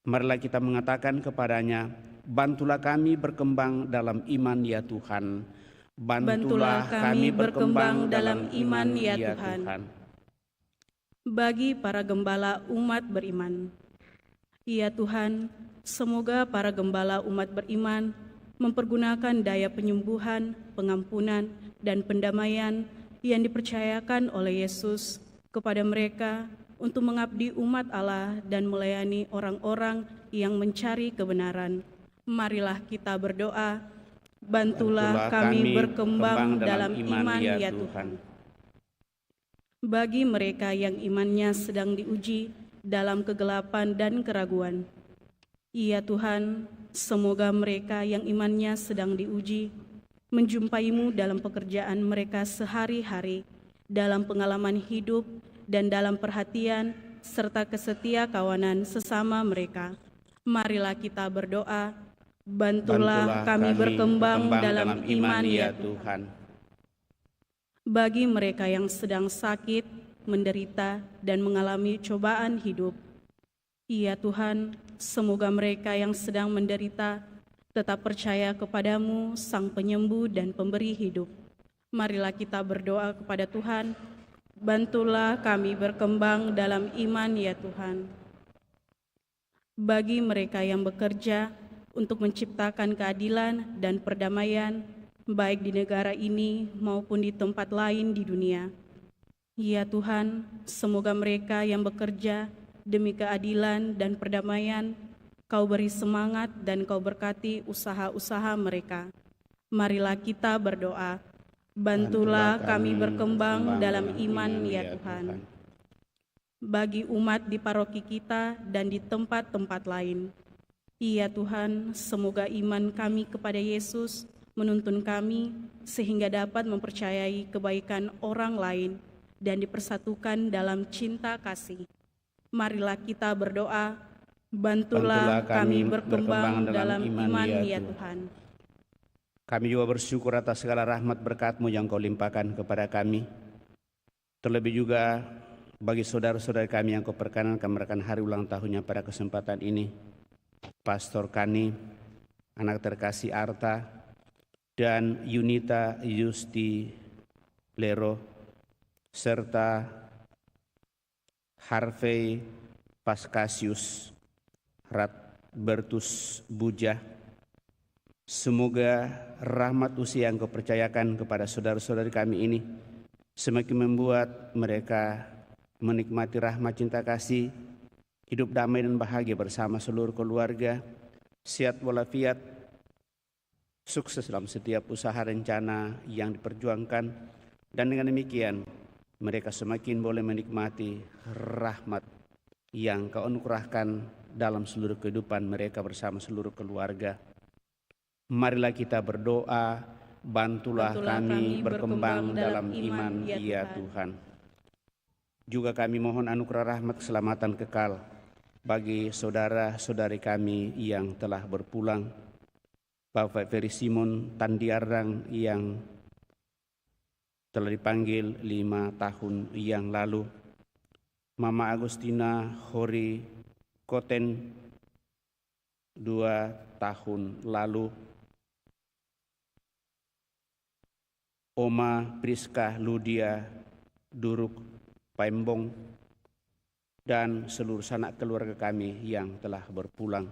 Marilah kita mengatakan kepadanya, bantulah kami berkembang dalam iman ya Tuhan. Bantulah kami berkembang dalam iman ya Tuhan. Bagi para gembala umat beriman, ya Tuhan, semoga para gembala umat beriman mempergunakan daya penyembuhan, pengampunan, dan pendamaian yang dipercayakan oleh Yesus kepada mereka untuk mengabdi umat Allah dan melayani orang-orang yang mencari kebenaran. Marilah kita berdoa. Bantulah kami berkembang dalam iman ya Tuhan. Bagi mereka yang imannya sedang diuji dalam kegelapan dan keraguan, ya Tuhan, semoga mereka yang imannya sedang diuji menjumpai-Mu dalam pekerjaan mereka sehari-hari, dalam pengalaman hidup dan dalam perhatian serta kesetia kawanan sesama mereka. Marilah kita berdoa. Bantulah kami berkembang dalam iman ya Tuhan. Bagi mereka yang sedang sakit, menderita, dan mengalami cobaan hidup, ya Tuhan, semoga mereka yang sedang menderita tetap percaya kepadamu, Sang Penyembuh dan Pemberi hidup. Marilah kita berdoa kepada Tuhan. Bantulah kami berkembang dalam iman ya Tuhan. Bagi mereka yang bekerja untuk menciptakan keadilan dan perdamaian, baik di negara ini maupun di tempat lain di dunia, ya Tuhan, semoga mereka yang bekerja demi keadilan dan perdamaian, Kau beri semangat dan Kau berkati usaha-usaha mereka. Marilah kita berdoa. Bantulah kami berkembang dalam iman ya Tuhan. Bagi umat di paroki kita dan di tempat-tempat lain, ya Tuhan, semoga iman kami kepada Yesus menuntun kami sehingga dapat mempercayai kebaikan orang lain dan dipersatukan dalam cinta kasih. Marilah kita berdoa. Bantulah kami berkembang dalam iman ya Tuhan. Kami juga bersyukur atas segala rahmat berkat-Mu yang Kau limpahkan kepada kami. Terlebih juga bagi saudara-saudara kami yang Kau perkenankan merayakan hari ulang tahunnya pada kesempatan ini. Pastor Kani, anak terkasih Arta, dan Yunita Yusti Lero, serta Harvey Paskasius Radbertus Buja. Semoga rahmat usia yang Kau percayakan kepada saudara-saudari kami ini semakin membuat mereka menikmati rahmat cinta kasih, hidup damai dan bahagia bersama seluruh keluarga, sehat walafiat, sukses dalam setiap usaha rencana yang diperjuangkan, dan dengan demikian mereka semakin boleh menikmati rahmat yang Kau anugerahkan dalam seluruh kehidupan mereka bersama seluruh keluarga. Marilah kita berdoa. Bantulah kami berkembang dalam iman ya Tuhan. Juga kami mohon anugerah rahmat keselamatan kekal bagi saudara-saudari kami yang telah berpulang. Bapak Ferry Simon Tandiarang yang telah dipanggil 5 tahun yang lalu. Mama Agustina Hori Koten 2 tahun lalu. Oma Priska Ludia Duruk Paimbong, dan seluruh sanak keluarga kami yang telah berpulang.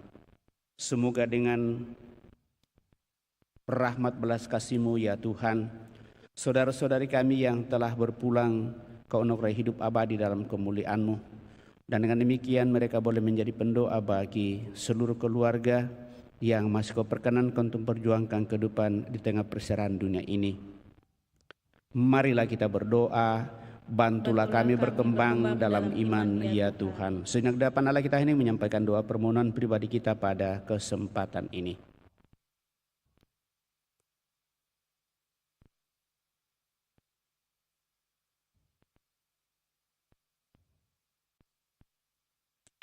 Semoga dengan rahmat belas kasih-Mu ya Tuhan, saudara-saudari kami yang telah berpulang Kau anugerahi hidup abadi dalam kemuliaan-Mu. Dan dengan demikian mereka boleh menjadi pendoa bagi seluruh keluarga yang masih Kau perkenankan untuk memperjuangkan kehidupan di tengah perserahan dunia ini. Marilah kita berdoa. Bantulah kami berkembang dalam iman ya Tuhan. Sejenak di hadapan Allah kita ini menyampaikan doa permohonan pribadi kita pada kesempatan ini.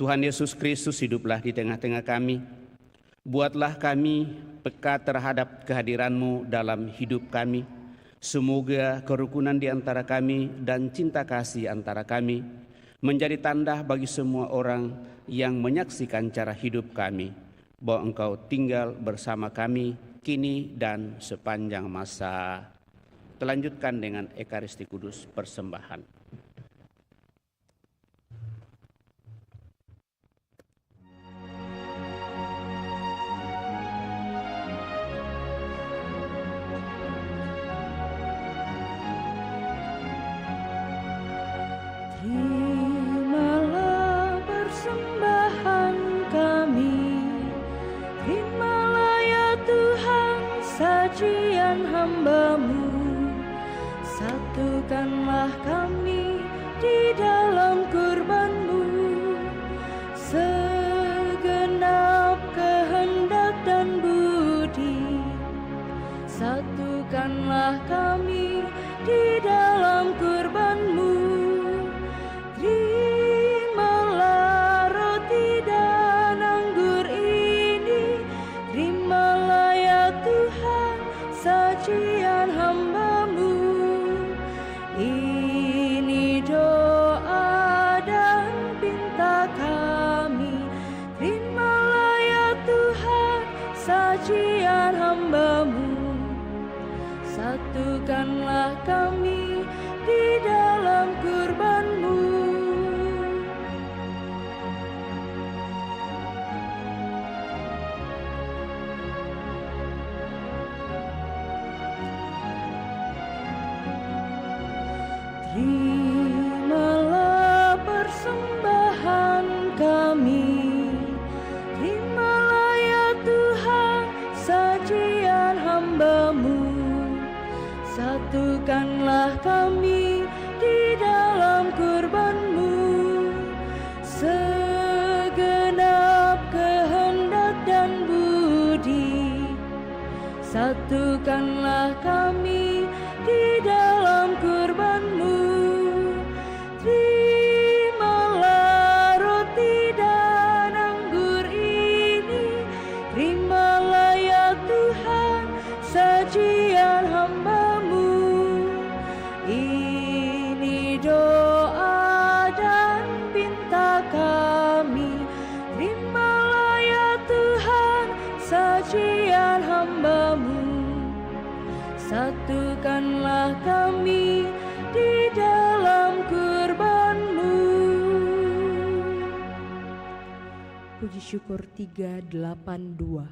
Tuhan Yesus Kristus, hiduplah di tengah-tengah kami. Buatlah kami peka terhadap kehadiran-Mu dalam hidup kami. Semoga kerukunan di antara kami dan cinta kasih antara kami menjadi tanda bagi semua orang yang menyaksikan cara hidup kami, bahwa Engkau tinggal bersama kami kini dan sepanjang masa. Telanjutkan dengan Ekaristi Kudus persembahan. Terimalah persembahan kami, terimalah ya Tuhan saji Satukanlah kami di dalam kurban-Mu. Terimalah persembahan kami, terimalah ya Tuhan sajian hamba-Mu. Satukanlah kami di dalam kurban-Mu, segenap kehendak dan budi. Satukanlah kami di dalam kurban-Mu. Terimalah roti dan anggur ini, terimalah ya Tuhan sajian hamba-Mu. Ini doa dan pinta kami, terimalah ya Tuhan sajian hamba-Mu. Satukanlah kami di dalam kurban-Mu. Puji syukur 382.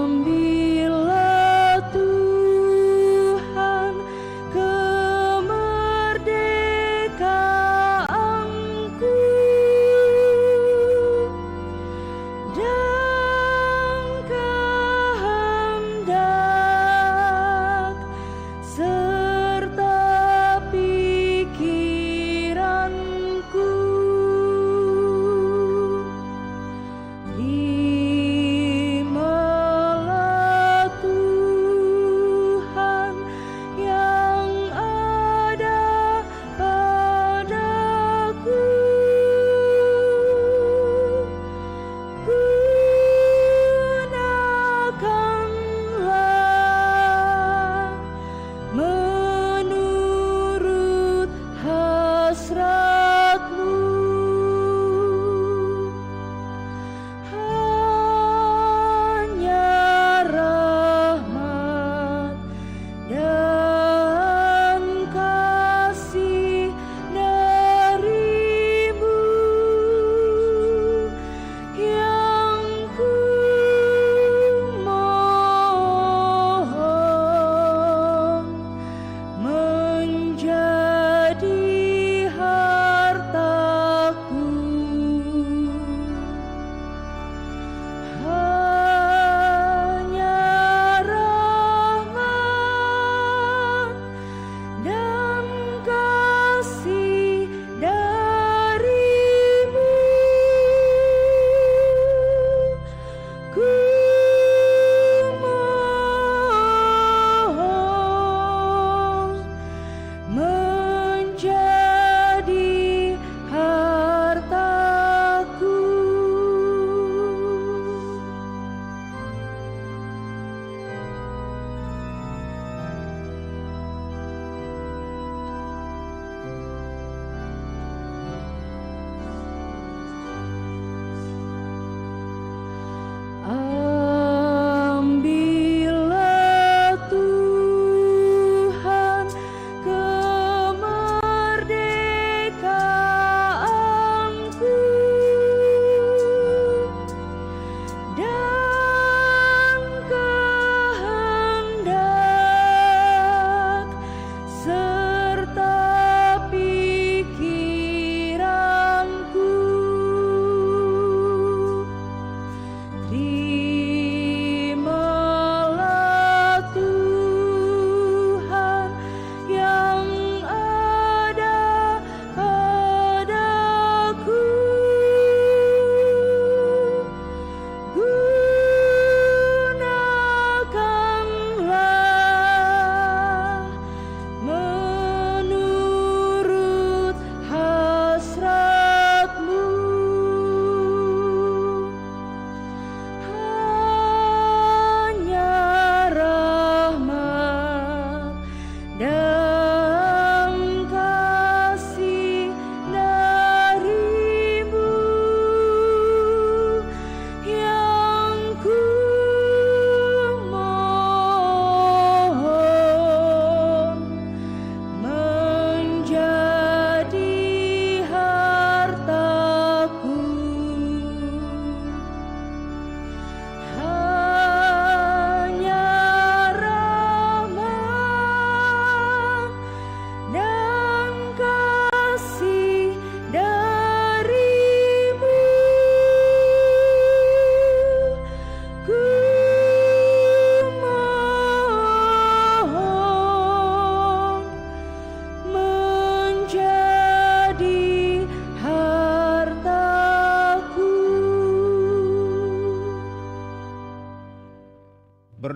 Ambillah Tuhan kemerdekaanku,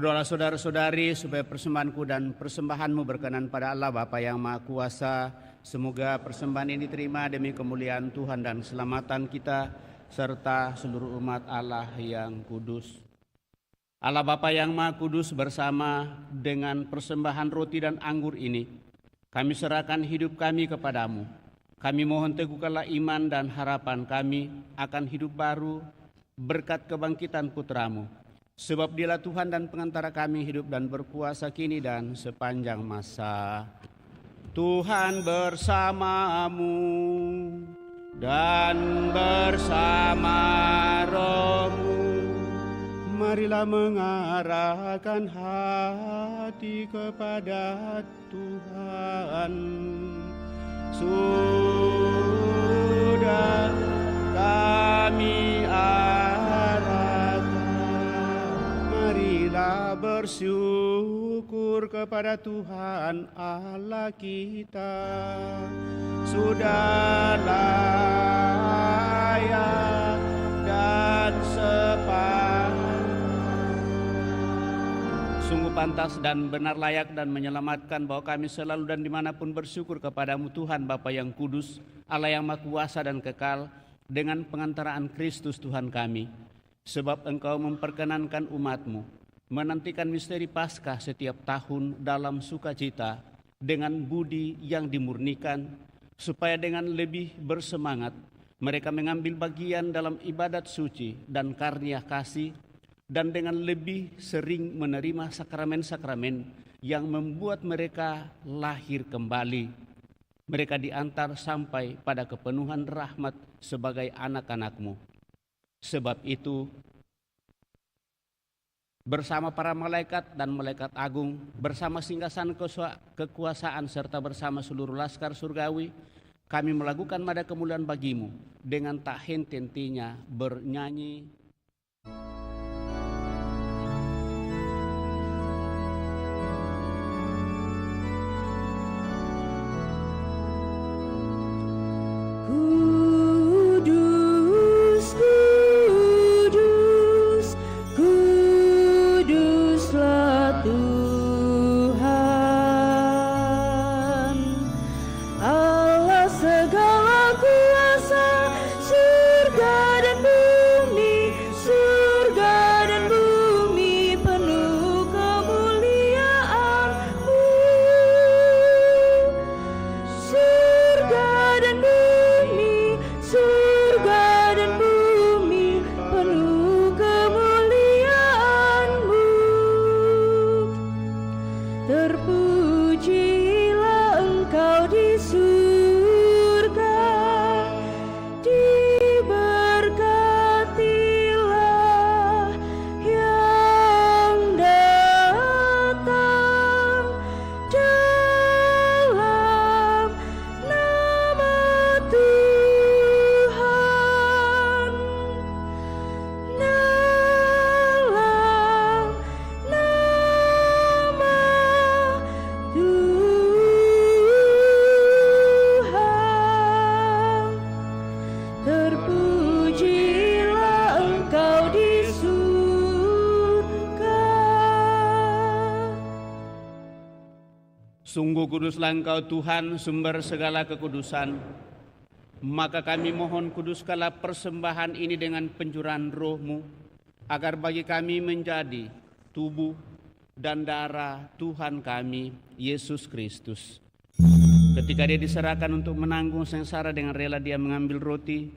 Berdoalah saudara-saudari supaya persembahanku dan persembahanmu berkenan pada Allah Bapa yang Maha Kuasa. Semoga persembahan ini diterima demi kemuliaan Tuhan dan keselamatan kita serta seluruh umat Allah yang kudus. Allah Bapa yang Maha Kudus, bersama dengan persembahan roti dan anggur ini, kami serahkan hidup kami kepadamu. Kami mohon teguhkanlah iman dan harapan kami akan hidup baru berkat kebangkitan putramu. Sebab dialah Tuhan dan pengantara kami hidup dan berkuasa kini dan sepanjang masa. Tuhan bersamamu dan bersama rohmu. Marilah mengarahkan hati kepada Tuhan. Sudah kami arahkan, marilah bersyukur kepada Tuhan Allah kita. Sudah layak dan sungguh pantas dan benar layak dan menyelamatkan bahwa kami selalu dan dimanapun bersyukur kepadamu Tuhan Bapa yang kudus, Allah yang Maha Kuasa dan kekal, dengan pengantaraan Kristus Tuhan kami. Sebab Engkau memperkenankan umat-Mu menantikan misteri Paskah setiap tahun dalam sukacita dengan budi yang dimurnikan, supaya dengan lebih bersemangat mereka mengambil bagian dalam ibadat suci dan karunia kasih, dan dengan lebih sering menerima sakramen-sakramen yang membuat mereka lahir kembali. Mereka diantar sampai pada kepenuhan rahmat sebagai anak-anak-Mu. Sebab itu, bersama para malaikat dan malaikat agung, bersama singgasana kekuasaan serta bersama seluruh laskar surgawi, kami melakukan nada kemuliaan bagi-Mu dengan tak henti-hentinya bernyanyi. Sungguh kuduslah Engkau Tuhan, sumber segala kekudusan. Maka kami mohon kuduskanlah persembahan ini dengan pencurahan roh-Mu, agar bagi kami menjadi tubuh dan darah Tuhan kami, Yesus Kristus. Ketika Dia diserahkan untuk menanggung sengsara, dengan rela Dia mengambil roti,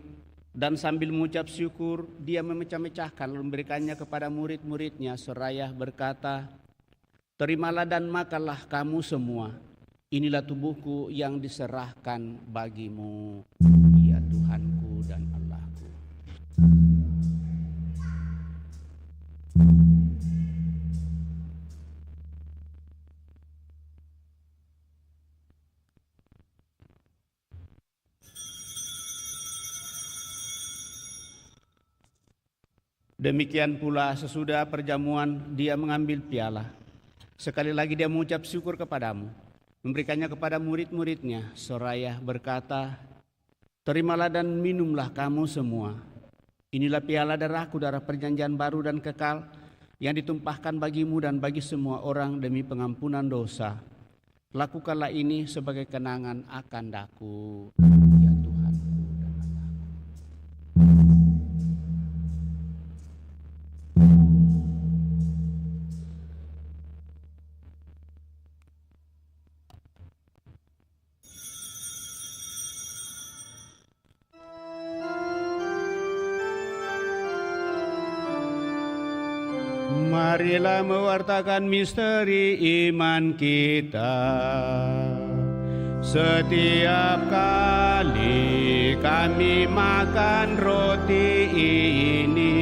dan sambil mengucap syukur, Dia memecah-mecahkan lalu memberikannya kepada murid-murid-Nya seraya berkata, "Terimalah dan makanlah kamu semua. Inilah tubuhku yang diserahkan bagimu, ya Tuhanku dan Allahku." Demikian pula sesudah perjamuan Dia mengambil piala. Sekali lagi Dia mengucap syukur kepadamu, memberikannya kepada murid-murid-Nya seraya berkata, "Terimalah dan minumlah kamu semua. Inilah piala darahku, darah perjanjian baru dan kekal, yang ditumpahkan bagimu dan bagi semua orang demi pengampunan dosa. Lakukanlah ini sebagai kenangan akan daku, ya Tuhanku dan Allahku. Marilah mewartakan misteri iman kita. Setiap kali kami makan roti ini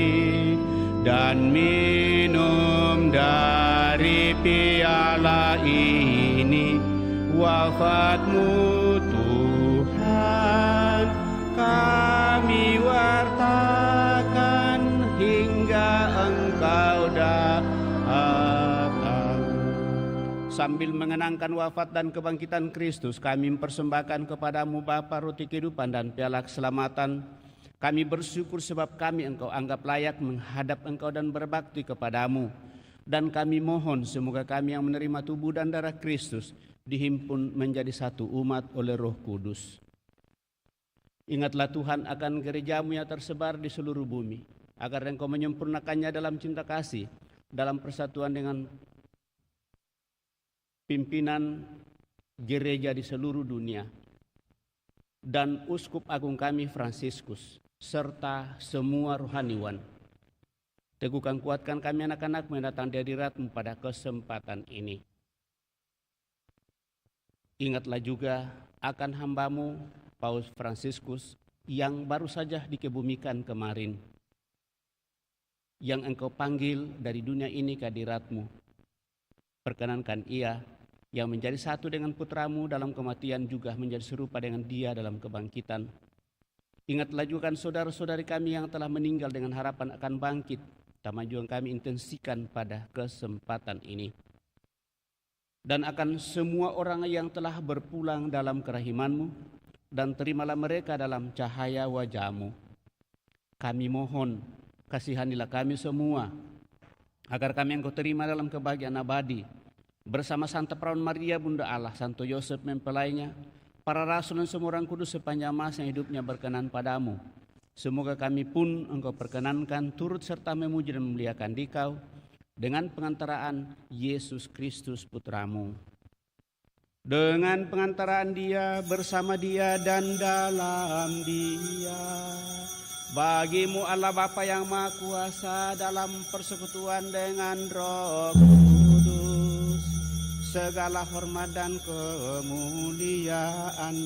dan minum dari piala ini, wafat-Mu Tuhan kami wartakan hingga Engkau datang. Sambil mengenangkan wafat dan kebangkitan Kristus, kami mempersembahkan kepadamu Bapa roti kehidupan dan piala keselamatan. Kami bersyukur sebab kami Engkau anggap layak menghadap Engkau dan berbakti kepadamu. Dan kami mohon semoga kami yang menerima tubuh dan darah Kristus dihimpun menjadi satu umat oleh Roh Kudus. Ingatlah Tuhan akan gerejamu yang tersebar di seluruh bumi, agar Engkau menyempurnakannya dalam cinta kasih, dalam persatuan dengan pimpinan gereja di seluruh dunia, dan Uskup Agung kami Fransiskus, serta semua rohaniwan. Teguhkan kuatkan kami anak-anak mendatang di hadirat-Mu pada kesempatan ini. Ingatlah juga akan hamba-Mu Paus Fransiskus yang baru saja dikebumikan kemarin, yang Engkau panggil dari dunia ini ke hadirat-Mu. Perkenankan ia yang menjadi satu dengan putra-Mu dalam kematian juga menjadi serupa dengan Dia dalam kebangkitan. Ingatlah juga saudara-saudari kami yang telah meninggal dengan harapan akan bangkit. Kemajuan kami intensikan pada kesempatan ini. Dan akan semua orang yang telah berpulang dalam kerahiman-Mu, dan terimalah mereka dalam cahaya wajah-Mu. Kami mohon, kasihanilah kami semua, agar kami Engkau terima dalam kebahagiaan abadi, bersama Santa Perawan Maria Bunda Allah, Santo Yosef mempelainya, para rasul dan semua orang kudus sepanjang masa hidupnya berkenan padamu. Semoga kami pun Engkau perkenankan turut serta memuji dan memuliakan Dikau dengan pengantaraan Yesus Kristus Putra-Mu. Dengan pengantaraan Dia, bersama Dia dan dalam Dia, bagi-Mu Allah Bapa yang Maha Kuasa dalam persekutuan dengan Roh Kudus, segala hormat dan kemuliaan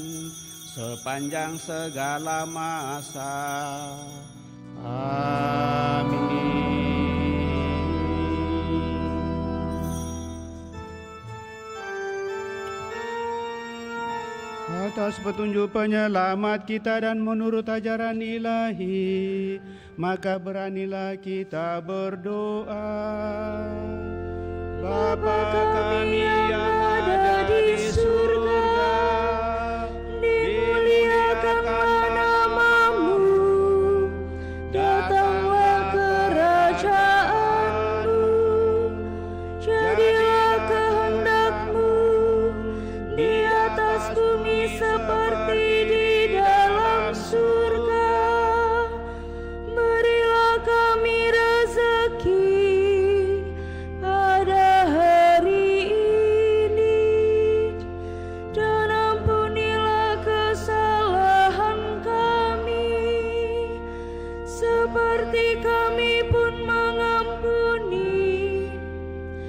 sepanjang segala masa. Amin. Atas petunjuk penyelamat kita dan menurut ajaran ilahi, maka beranilah kita berdoa. Bapa kami yang ada di surga, dimuliakanlah nama-Mu, datanglah kerajaan-Mu, jadilah kehendak-Mu di atas bumi seperti di dalam surga. Berilah kami rezeki pada hari ini, dan ampunilah kesalahan kami, seperti kami pun mengampuni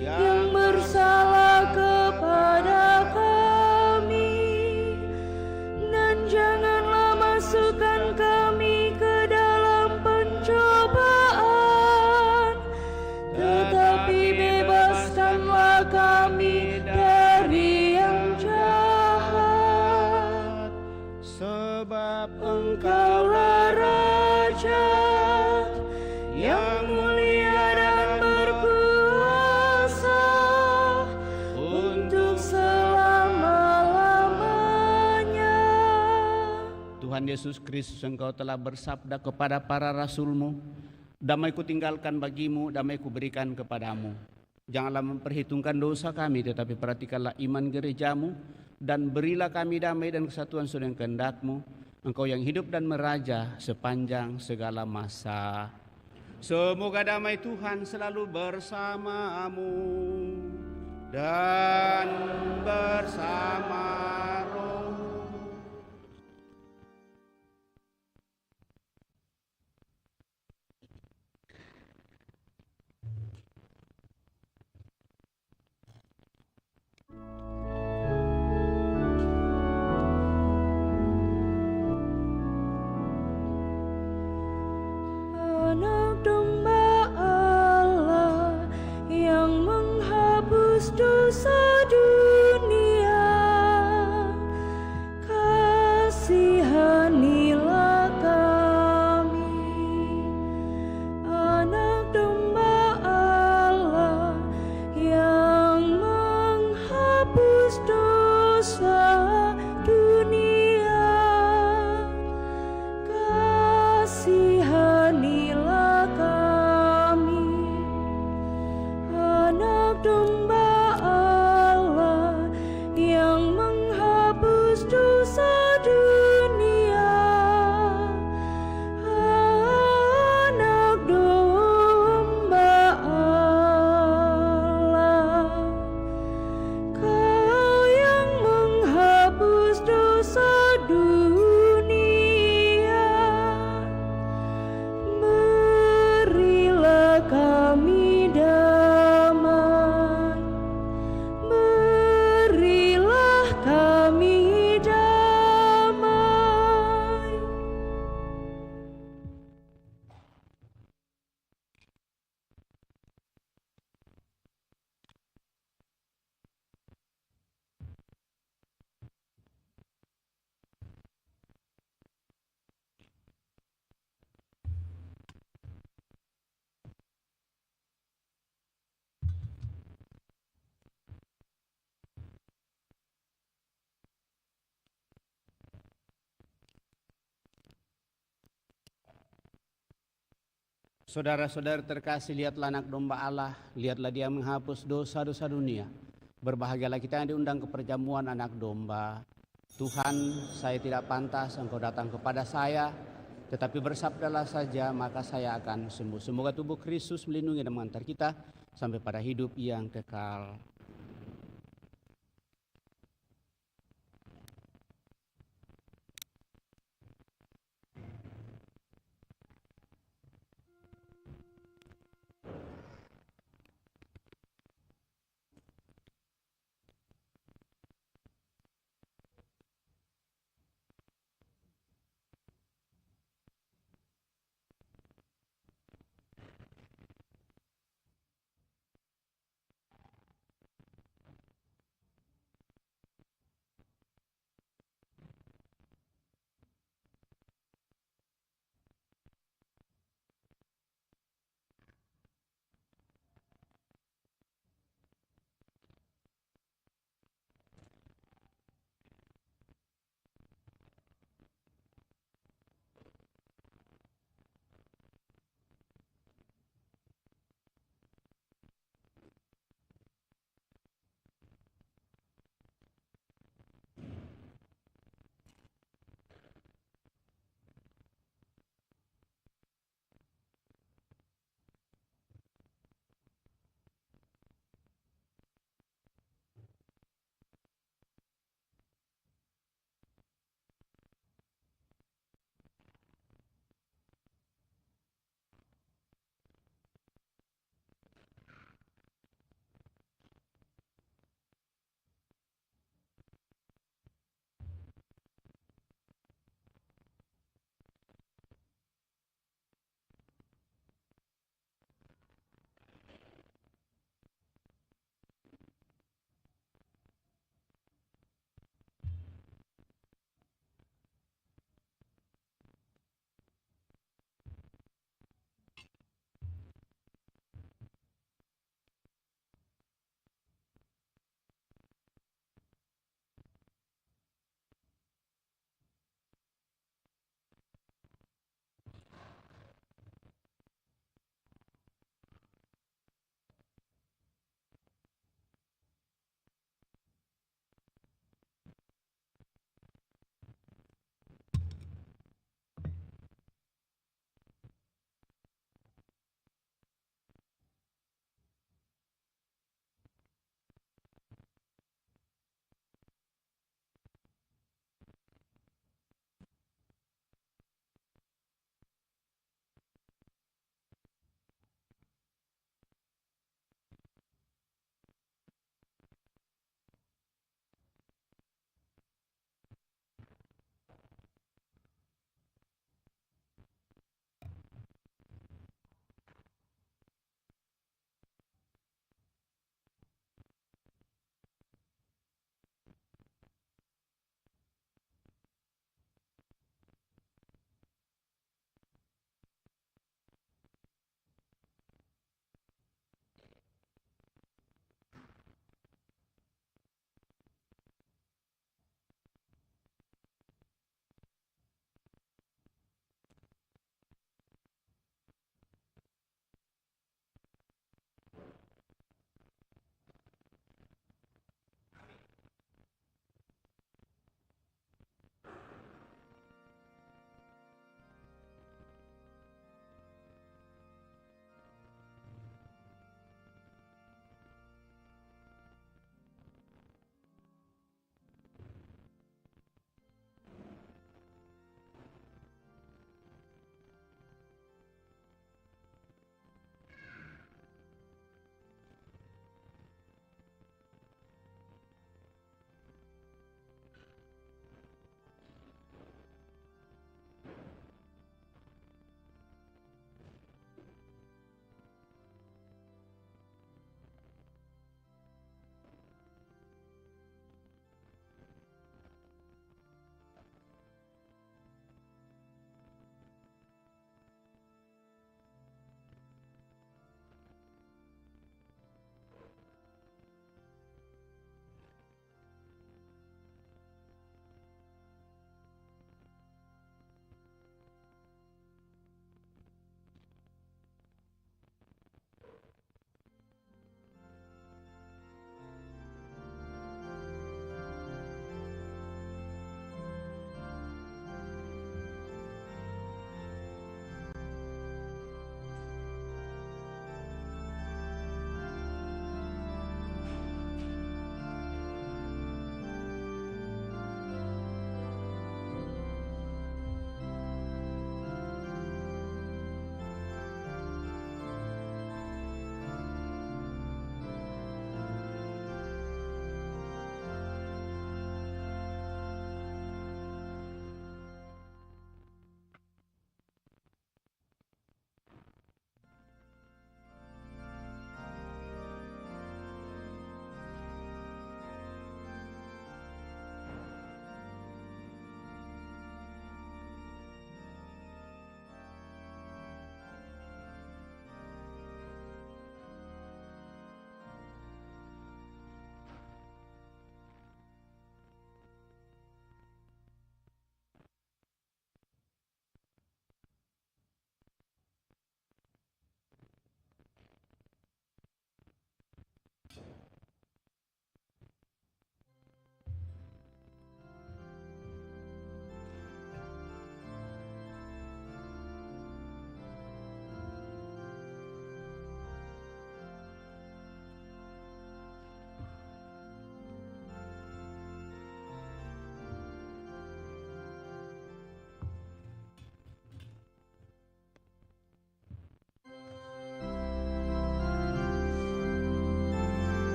yang bersalah kepada kami. Dan janganlah masukkan kami ke dalam pencobaan, tetapi bebaskanlah kami dari yang jahat. Sebab Engkaulah Raja yang mulia dan berkuasa untuk selama-lamanya. Tuhan Yesus Kristus, Engkau telah bersabda kepada para rasul-Mu, Damai ku tinggalkan bagimu, damai ku berikan kepadamu. Janganlah memperhitungkan dosa kami, tetapi perhatikanlah iman gerejamu, dan berilah kami damai dan kesatuan sesuai dengan kehendak-Mu, Engkau yang hidup dan meraja sepanjang segala masa. Semoga damai Tuhan selalu bersamamu dan bersama roh. Anak domba Allah yang menghapus dosa dunia, kasihanilah kami. Anak domba Allah yang menghapus dosa dunia, kasihanilah kami. Anak domba Allah yang menghapus dosa dunia, anak domba Allah, Kau yang menghapus dosa dunia, berilah kami damai, berilah kami damai. Saudara-saudara terkasih, lihatlah anak domba Allah, lihatlah Dia menghapus dosa-dosa dunia. Berbahagialah kita yang diundang ke perjamuan anak domba. Tuhan, saya tidak pantas Engkau datang kepada saya, tetapi bersabdalah saja maka saya akan sembuh. Semoga tubuh Kristus melindungi dan mengantar kita sampai pada hidup yang kekal.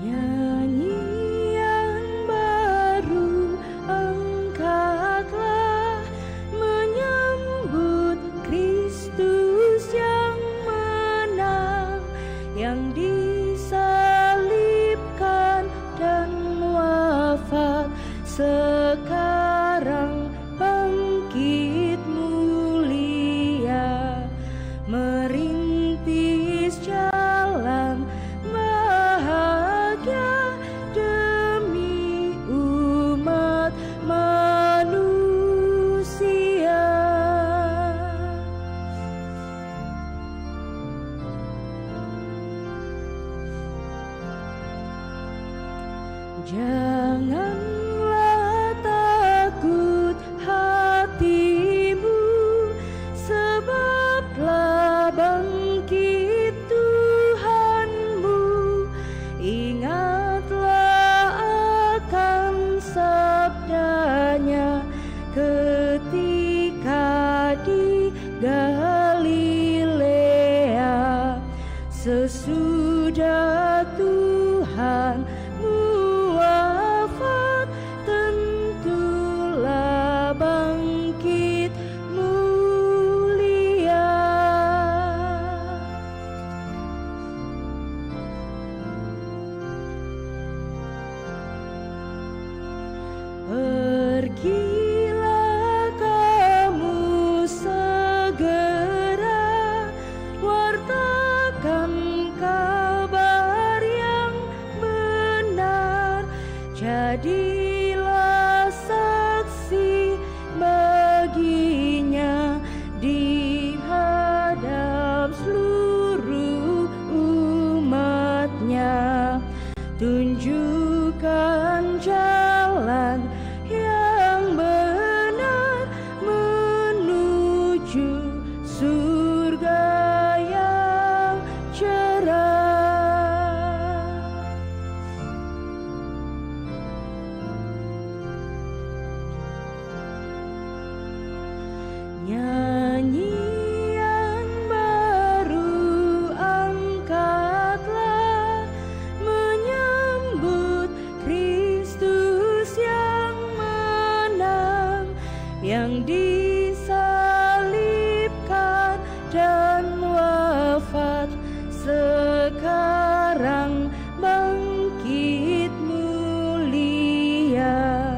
Nyanyian baru angkatlah, menyambut Kristus yang menang, yang disalibkan dan wafat, sekarang bangkit mulia, merintis jalan bahagia demi umat manusia. Janganlah takut hatimu, sebablah bangkit Tuhanmu. Ingatlah akan sabdanya ketika di Galilea, sesudah Tuhan wafat, tentulah bangkit mulia. Pergilah kamu segera, wartakan kabar yang benar, jadilah saksi baginya di hadap seluruh umatnya. Tunjukkan jalan yang benar menuju surga yang cerah. Nyanyian baru angkatlah, menyambut Kristus yang menang, yang disalibkan dan wafat, sekarang bangkit mulia,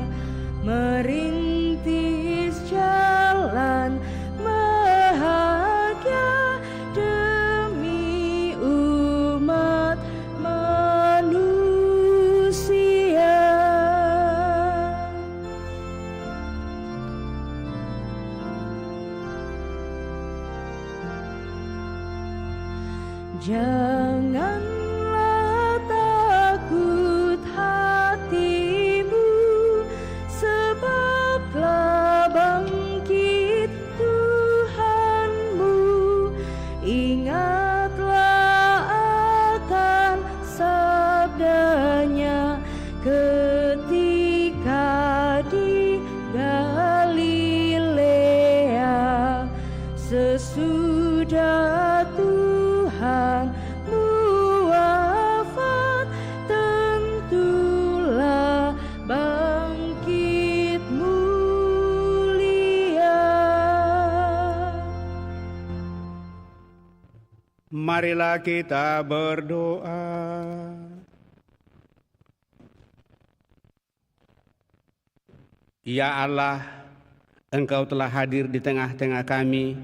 merintis jalan bahagia demi umat manusia. Janganlah takut hatimu, sebablah bangkit Tuhanmu. Ingatlah akan sabdanya ketika di Galilea, sesudah Tuhan wafat, tentulah bangkit mulia. Marilah kita berdoa. Ya Allah, Engkau telah hadir di tengah-tengah kami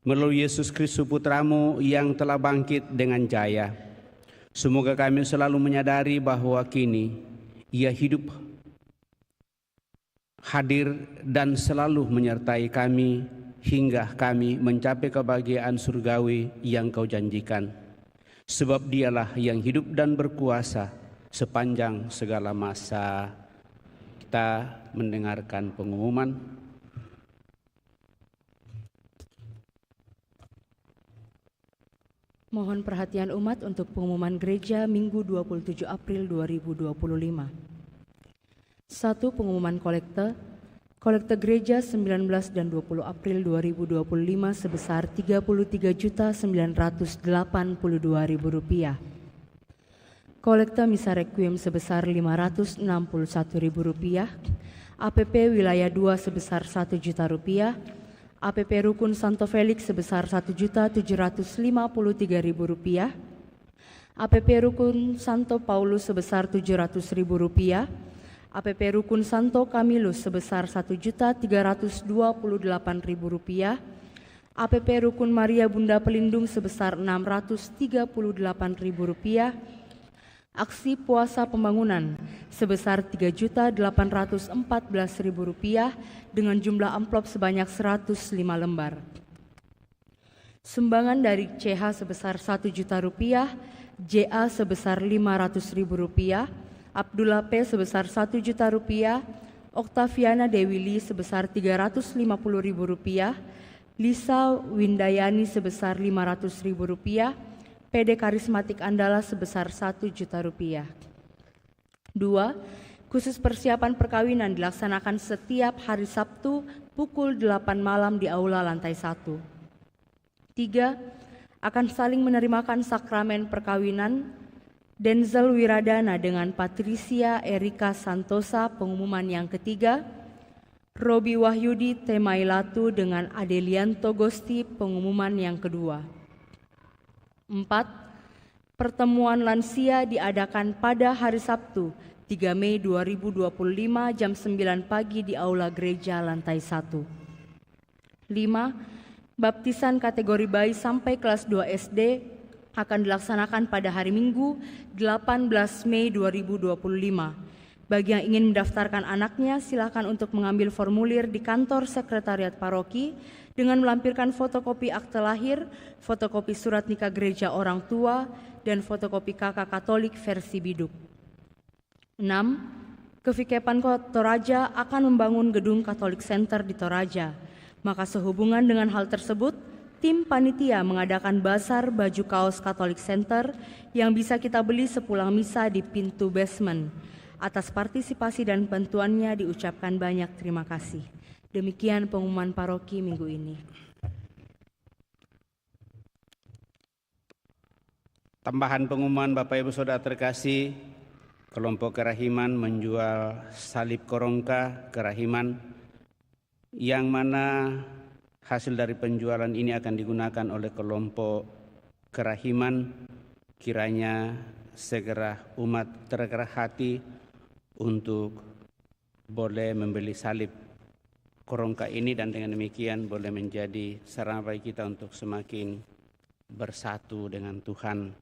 melalui Yesus Kristus Putramu yang telah bangkit dengan jaya. Semoga kami selalu menyadari bahwa kini Ia hidup, hadir dan selalu menyertai kami hingga kami mencapai kebahagiaan surgawi yang Kau janjikan. Sebab Dialah yang hidup dan berkuasa sepanjang segala masa. Kita mendengarkan pengumuman. Mohon perhatian umat untuk pengumuman gereja Minggu 27 April 2025. 1. Pengumuman kolekte. Kolekte gereja 19 dan 20 April 2025 sebesar Rp33.982.000. Kolekta Misa Requiem sebesar Rp561.000, APP Wilayah 2 sebesar Rp1.000.000, APP Rukun Santo Felix sebesar Rp1.753.000, APP Rukun Santo Paulus sebesar Rp700.000, APP Rukun Santo Camillus sebesar Rp1.328.000, APP Rukun Maria Bunda Pelindung sebesar Rp638.000, Aksi Puasa Pembangunan sebesar Rp3.814.000 dengan jumlah amplop sebanyak 105 lembar. Sumbangan dari CH sebesar Rp1.000.000, JA sebesar Rp500.000, Abdullah P sebesar Rp1.000.000, Oktaviana Dewi Li sebesar Rp350.000, Lisa Windayani sebesar Rp500.000, PD Karismatik Andala sebesar Rp1.000.000. 2. Khusus persiapan perkawinan dilaksanakan setiap hari Sabtu pukul 8 malam di aula lantai 1. 3. Akan saling menerimakan sakramen perkawinan Denzel Wiradana dengan Patricia Erika Santosa pengumuman yang ketiga, Robi Wahyudi Temailatu dengan Adelianto Gosti pengumuman yang kedua. 4. Pertemuan lansia diadakan pada hari Sabtu 3 Mei 2025 jam 9 pagi di Aula Gereja lantai 1. 5. Baptisan kategori bayi sampai kelas 2 SD akan dilaksanakan pada hari Minggu 18 Mei 2025. Bagi yang ingin mendaftarkan anaknya, silakan untuk mengambil formulir di kantor sekretariat paroki dengan melampirkan fotokopi akte lahir, fotokopi surat nikah gereja orang tua, dan fotokopi KK Katolik versi biduk. 6. Kevikepan Toraja akan membangun gedung Katolik Center di Toraja. Maka sehubungan dengan hal tersebut, tim panitia mengadakan basar baju kaos Katolik Center yang bisa kita beli sepulang misa di pintu basement. Atas partisipasi dan bantuannya diucapkan banyak terima kasih. Demikian pengumuman paroki minggu ini. Tambahan pengumuman Bapak Ibu Saudara terkasih, kelompok Kerahiman menjual salib Korongka Kerahiman yang mana hasil dari penjualan ini akan digunakan oleh kelompok Kerahiman. Kiranya segera umat tergerak hati untuk boleh membeli salib Korongka ini, dan dengan demikian boleh menjadi sarana bagi kita untuk semakin bersatu dengan Tuhan.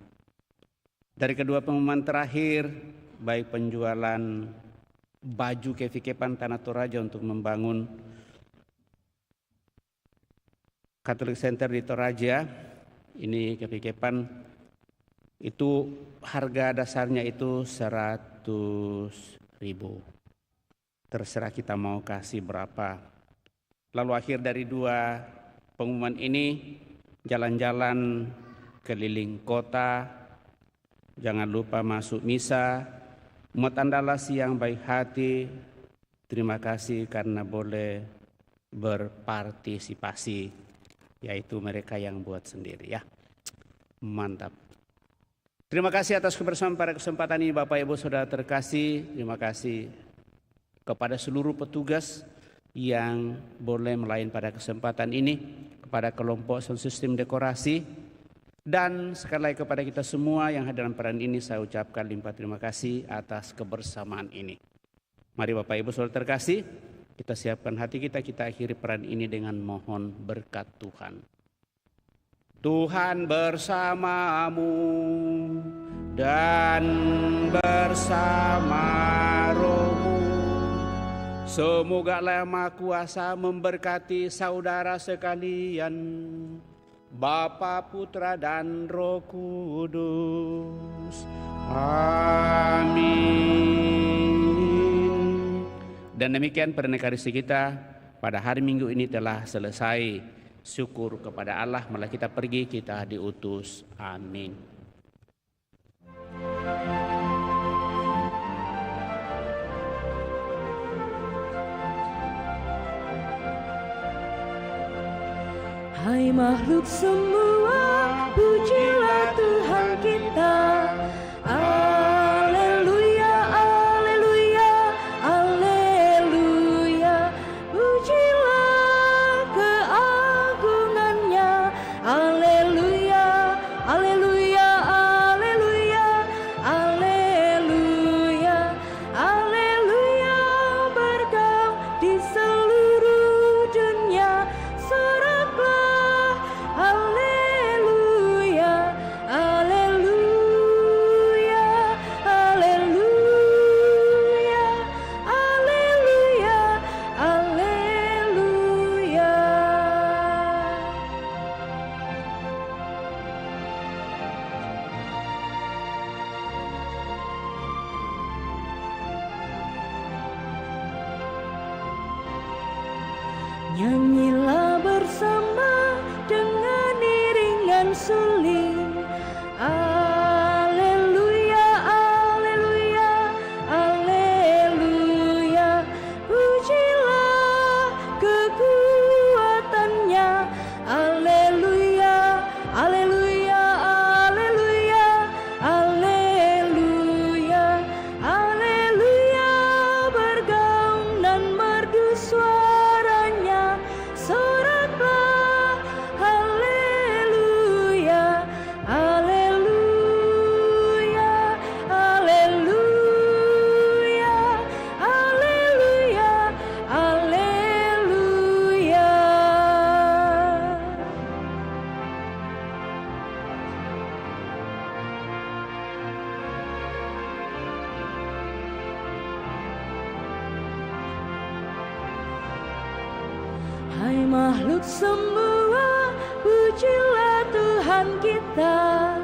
Dari kedua pengumuman terakhir, baik penjualan baju Kevikepan Tanah Toraja untuk membangun Katolik Center di Toraja, ini Kevikepan itu harga dasarnya itu 100.000. Terserah kita mau kasih berapa. Lalu akhir dari dua pengumuman ini, jalan-jalan keliling kota, jangan lupa masuk misa. Umat Andalas yang baik hati, terima kasih karena boleh berpartisipasi, yaitu mereka yang buat sendiri ya. Mantap. Terima kasih atas kebersamaan pada kesempatan ini Bapak Ibu Saudara terkasih. Terima kasih kepada seluruh petugas yang boleh melayani pada kesempatan ini, kepada kelompok sound system dekorasi, dan sekali lagi kepada kita semua yang hadir dalam peran ini saya ucapkan limpah terima kasih atas kebersamaan ini. Mari Bapak Ibu Saudara terkasih, kita siapkan hati kita akhiri peran ini dengan mohon berkat Tuhan. Tuhan bersamamu dan bersama rohmu. Semoga Allah Yang Maha Kuasa memberkati saudara sekalian, Bapa, Putra, dan Roh Kudus. Amin. Dan demikian pernikahan kita pada hari Minggu ini telah selesai. Syukur kepada Allah, malah kita pergi, kita diutus. Amin. Hai makhluk semua, pujilah Tuhan kita. Nyanyilah bersama dengan iringan suling. Alleluia, alleluia, alleluia. Pujilah kekuatannya. Alleluia, alleluia, alleluia, alleluia, alleluia. Bergaung dan merdu suaranya, soraklah haleluya, haleluya, haleluya, haleluya, haleluya. Hai makhluk semua, pujilah Tuhan kita.